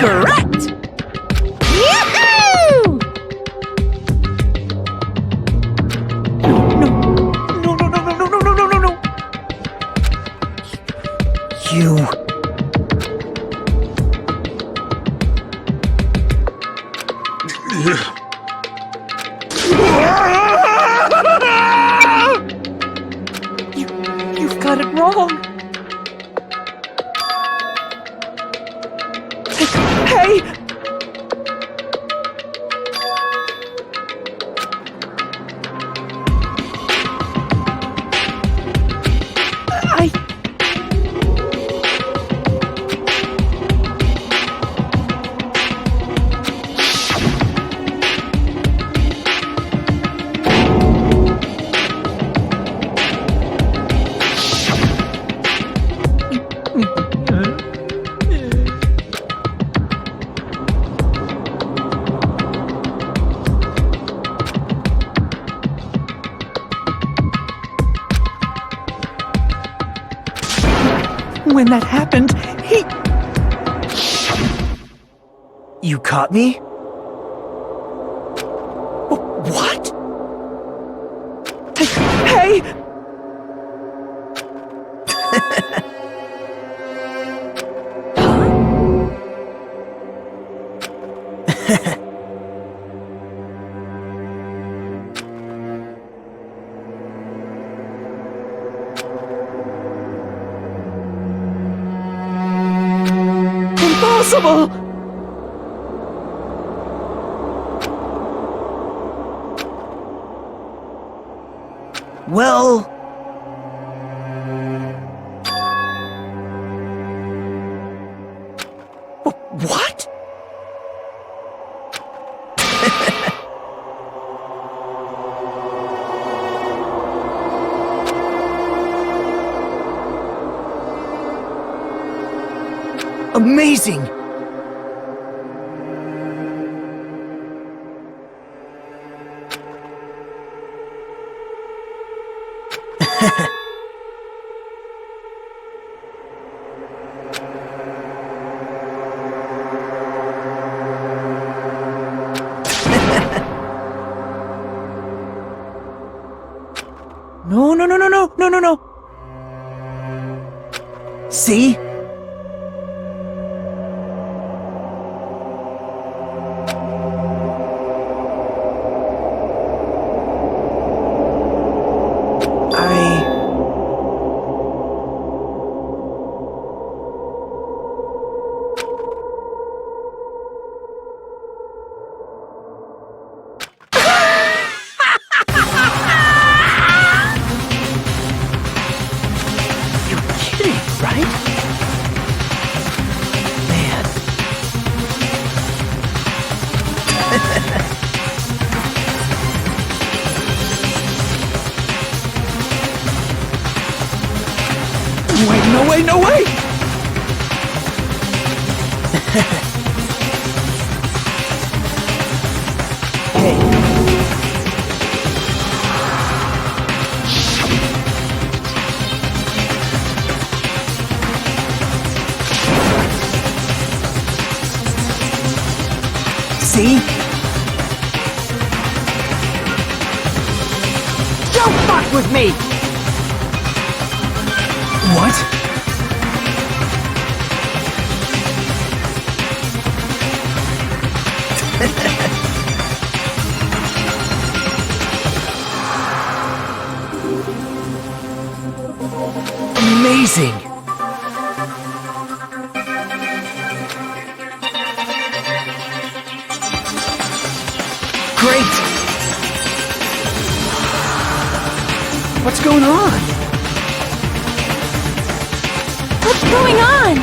Correct! Yahoo! No. You... You've got it wrong. Hey! When that happened, he... You caught me? What? Hey! Impossible! Well... What? Amazing! No. See? No way! See? Don't fuck with me! What? Amazing! Great! What's going on? What's going on?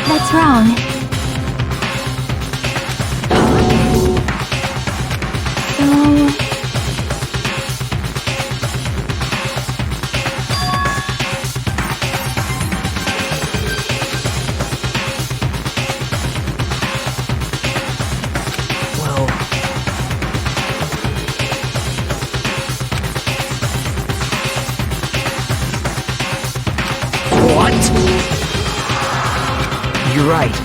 What's wrong? You're right.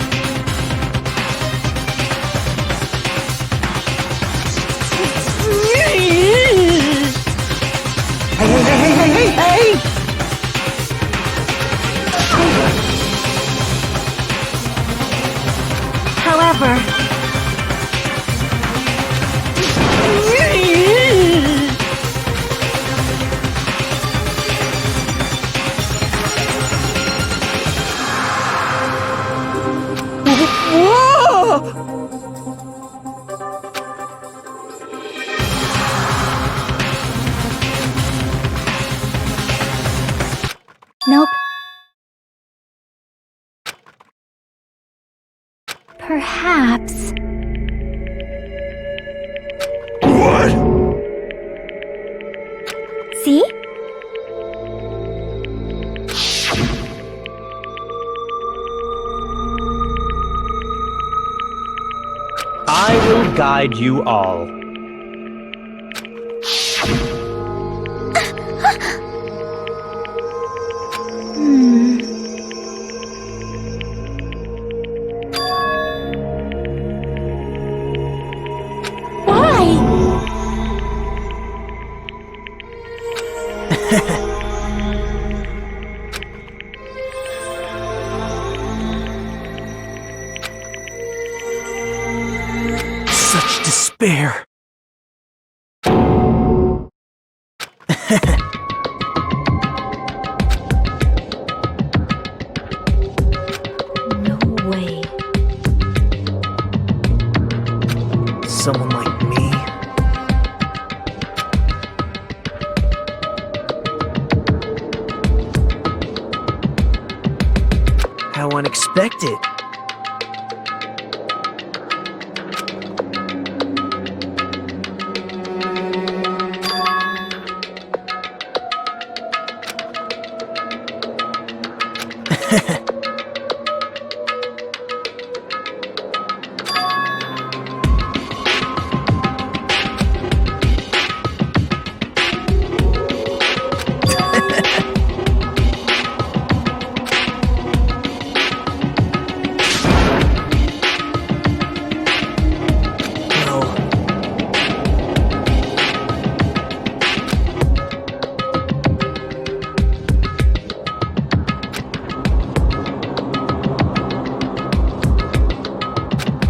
Hey! However... Nope. Perhaps... What? See? I will guide you all. Such despair. No way. Someone like me. expected.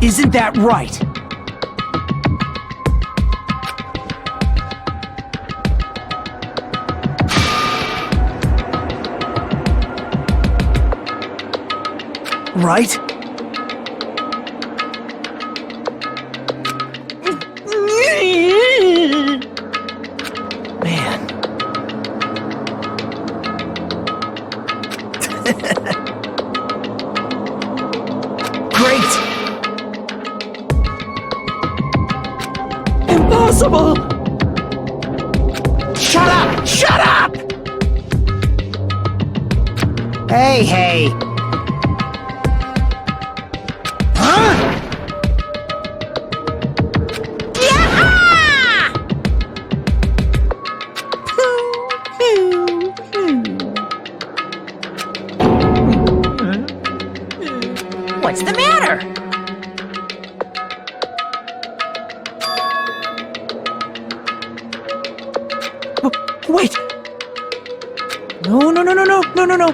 Isn't that right? Right? Man. Great! Impossible! Shut up! Shut up! Hey, hey! Huh? What's the matter? Wait! No, no, no, no, no, no, no, no!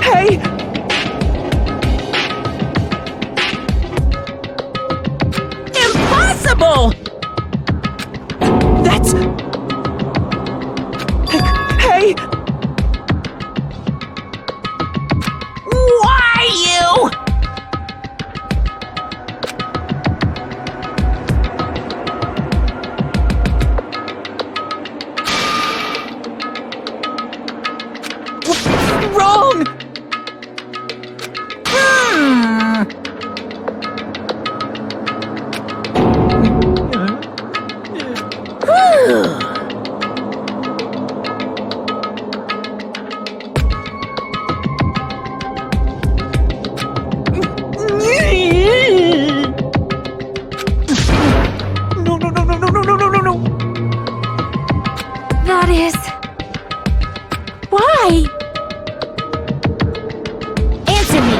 Hey! Impossible! That's... Hey! Why you? Wrong! No, no, no, no, no, no, no, no, no, no! That is... Why? Answer me.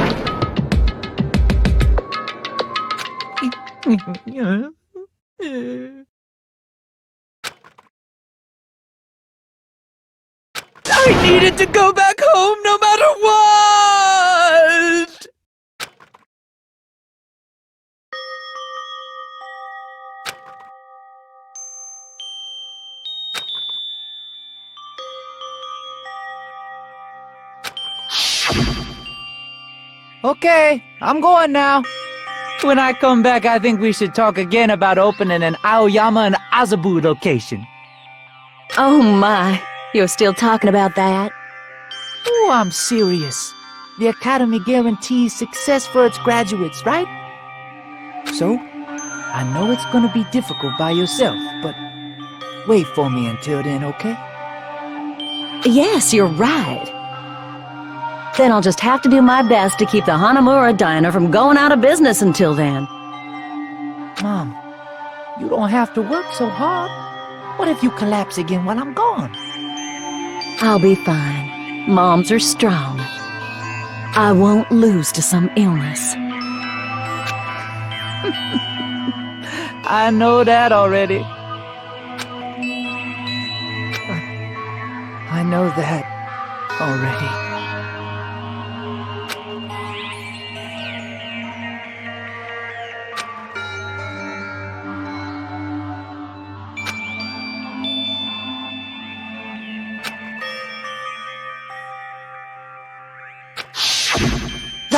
I needed to go back home no matter what! Okay, I'm going now. When I come back, I think we should talk again about opening an Aoyama and Azabu location. Oh my, you're still talking about that? Oh, I'm serious. The Academy guarantees success for its graduates, right? So, I know it's gonna be difficult by yourself, but wait for me until then, okay? Yes, you're right. Then I'll just have to do my best to keep the Hanamura Diner from going out of business until then. Mom, you don't have to work so hard. What if you collapse again while I'm gone? I'll be fine. Moms are strong. I won't lose to some illness. I know that already. I know that already.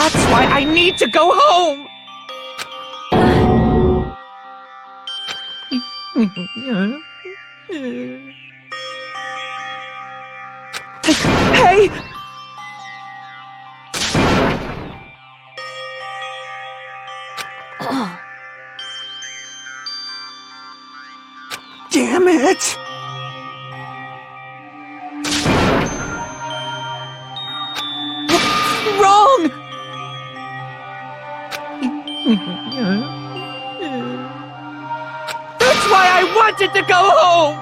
That's why I need to go home! Hey! Damn it! What's wrong? That's why I wanted to go home!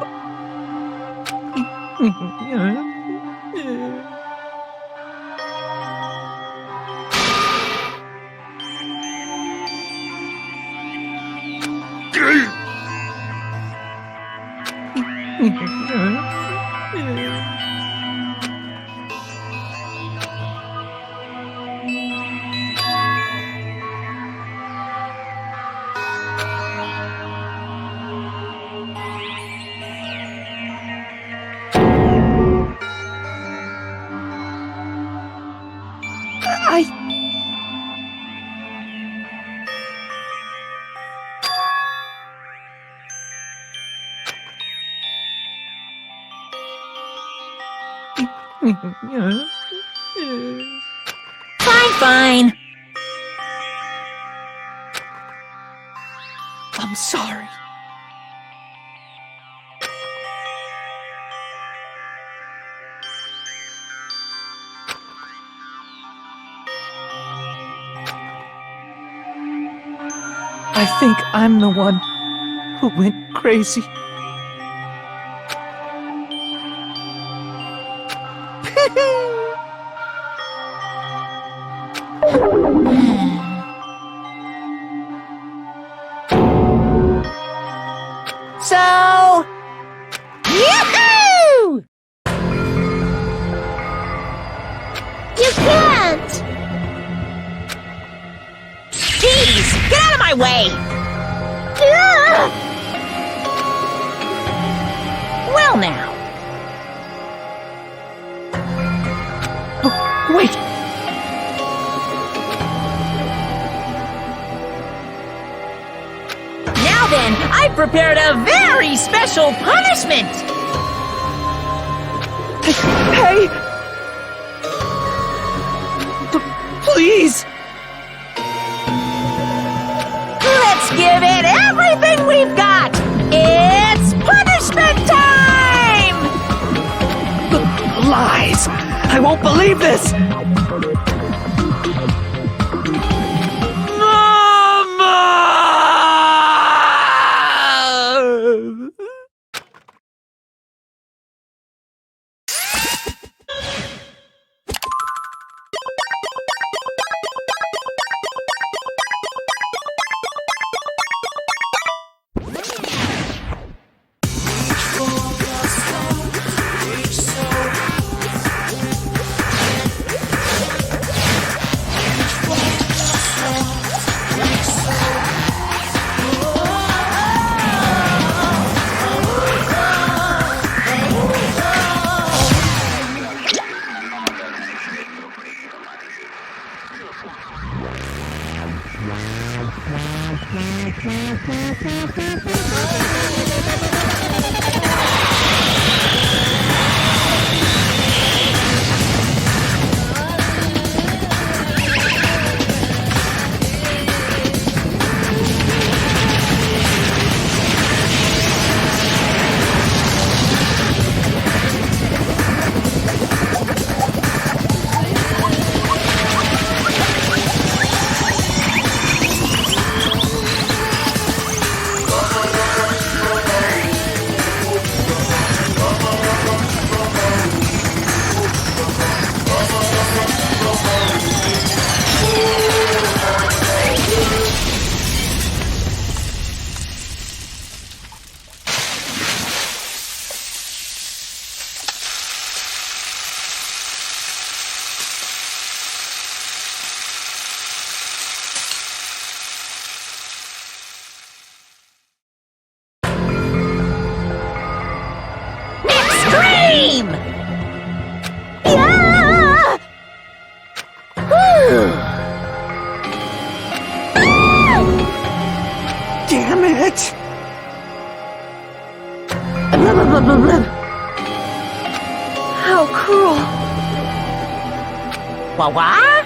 Fine. I'm sorry. I think I'm the one who went crazy. So, yoo-hoo! You can't! Jeez, get out of my way! Ugh! Well now, Wait! now then, I've prepared a very special punishment! Hey! Please! Let's give it everything we've got! It's punishment time! Lies! I won't believe this! Mama! How cruel. What?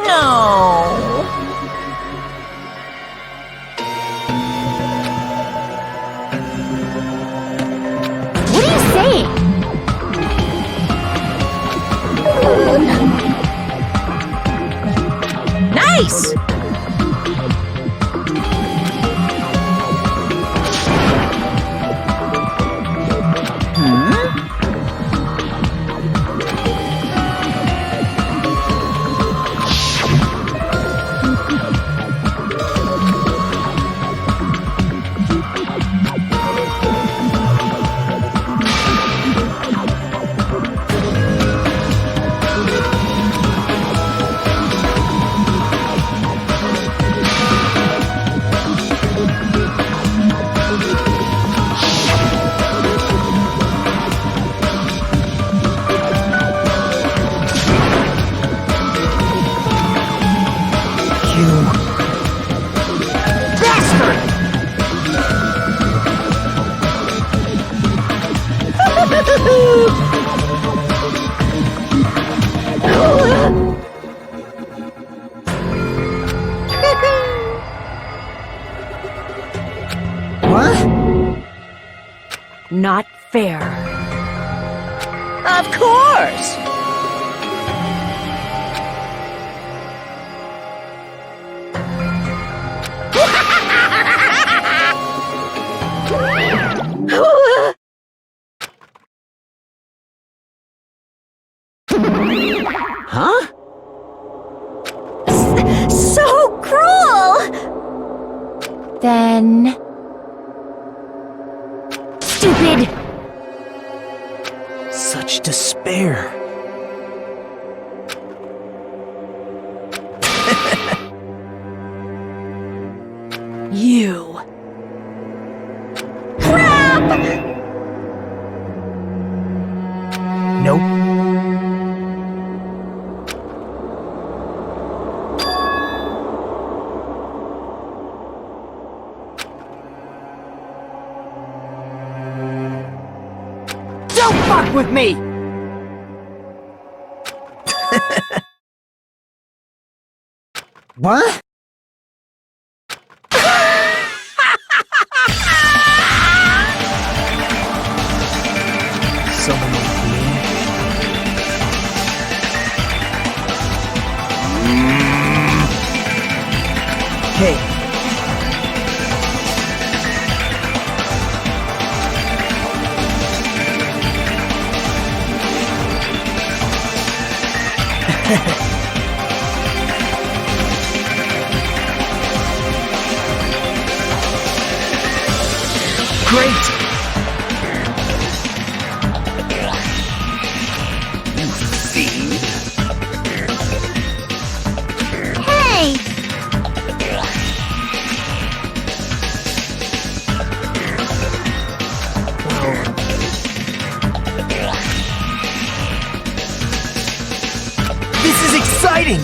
No. What are you saying? Nice! Not fair. Of course! Huh? So cruel! Then... Stupid! Such despair. You. Nope. Don't fuck with me! What? Someone like me? Hey. Great! Hey! This is exciting!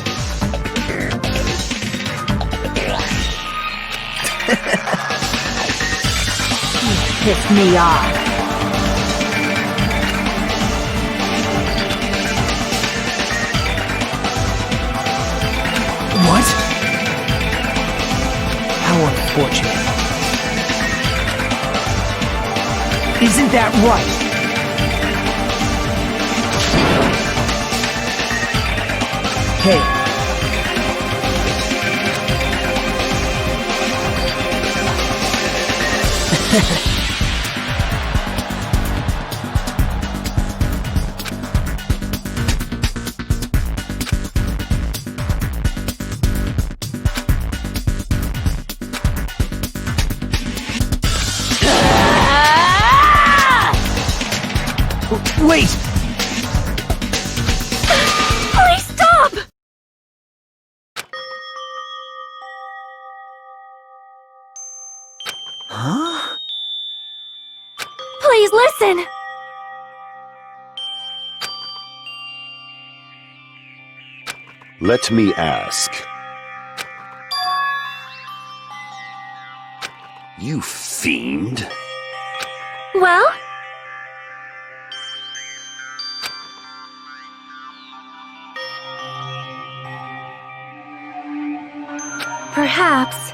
Piss me off. What? How unfortunate. Isn't that right? Hey. Wait! Please stop! Huh? Please listen! Let me ask. You fiend. Well? Perhaps.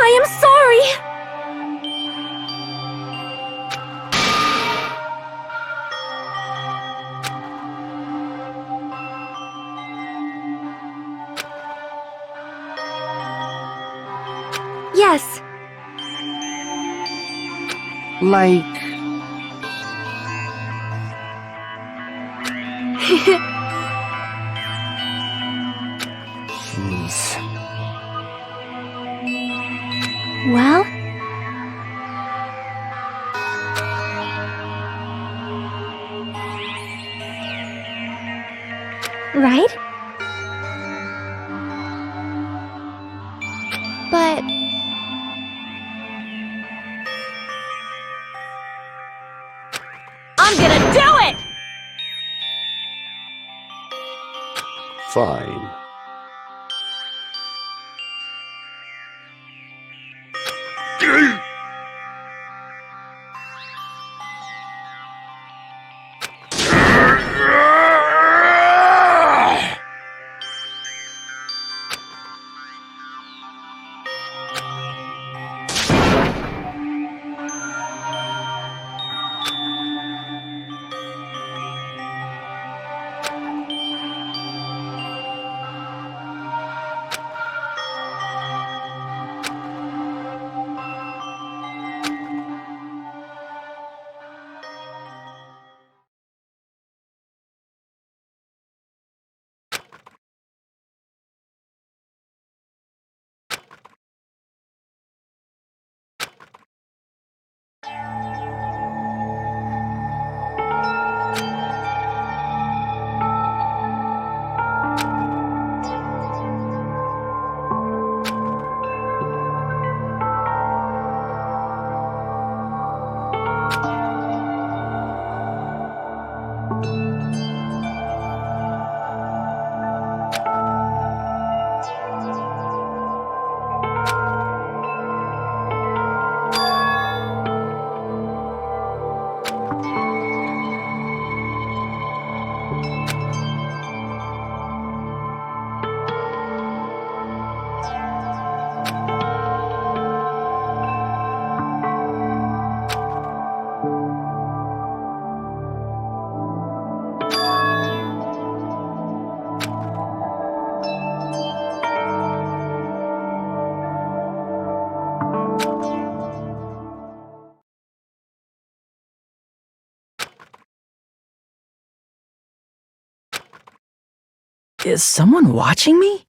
I am sorry! Yes. Like... Jeez. Well? Right? But... I'm gonna do it! Fine. Is someone watching me?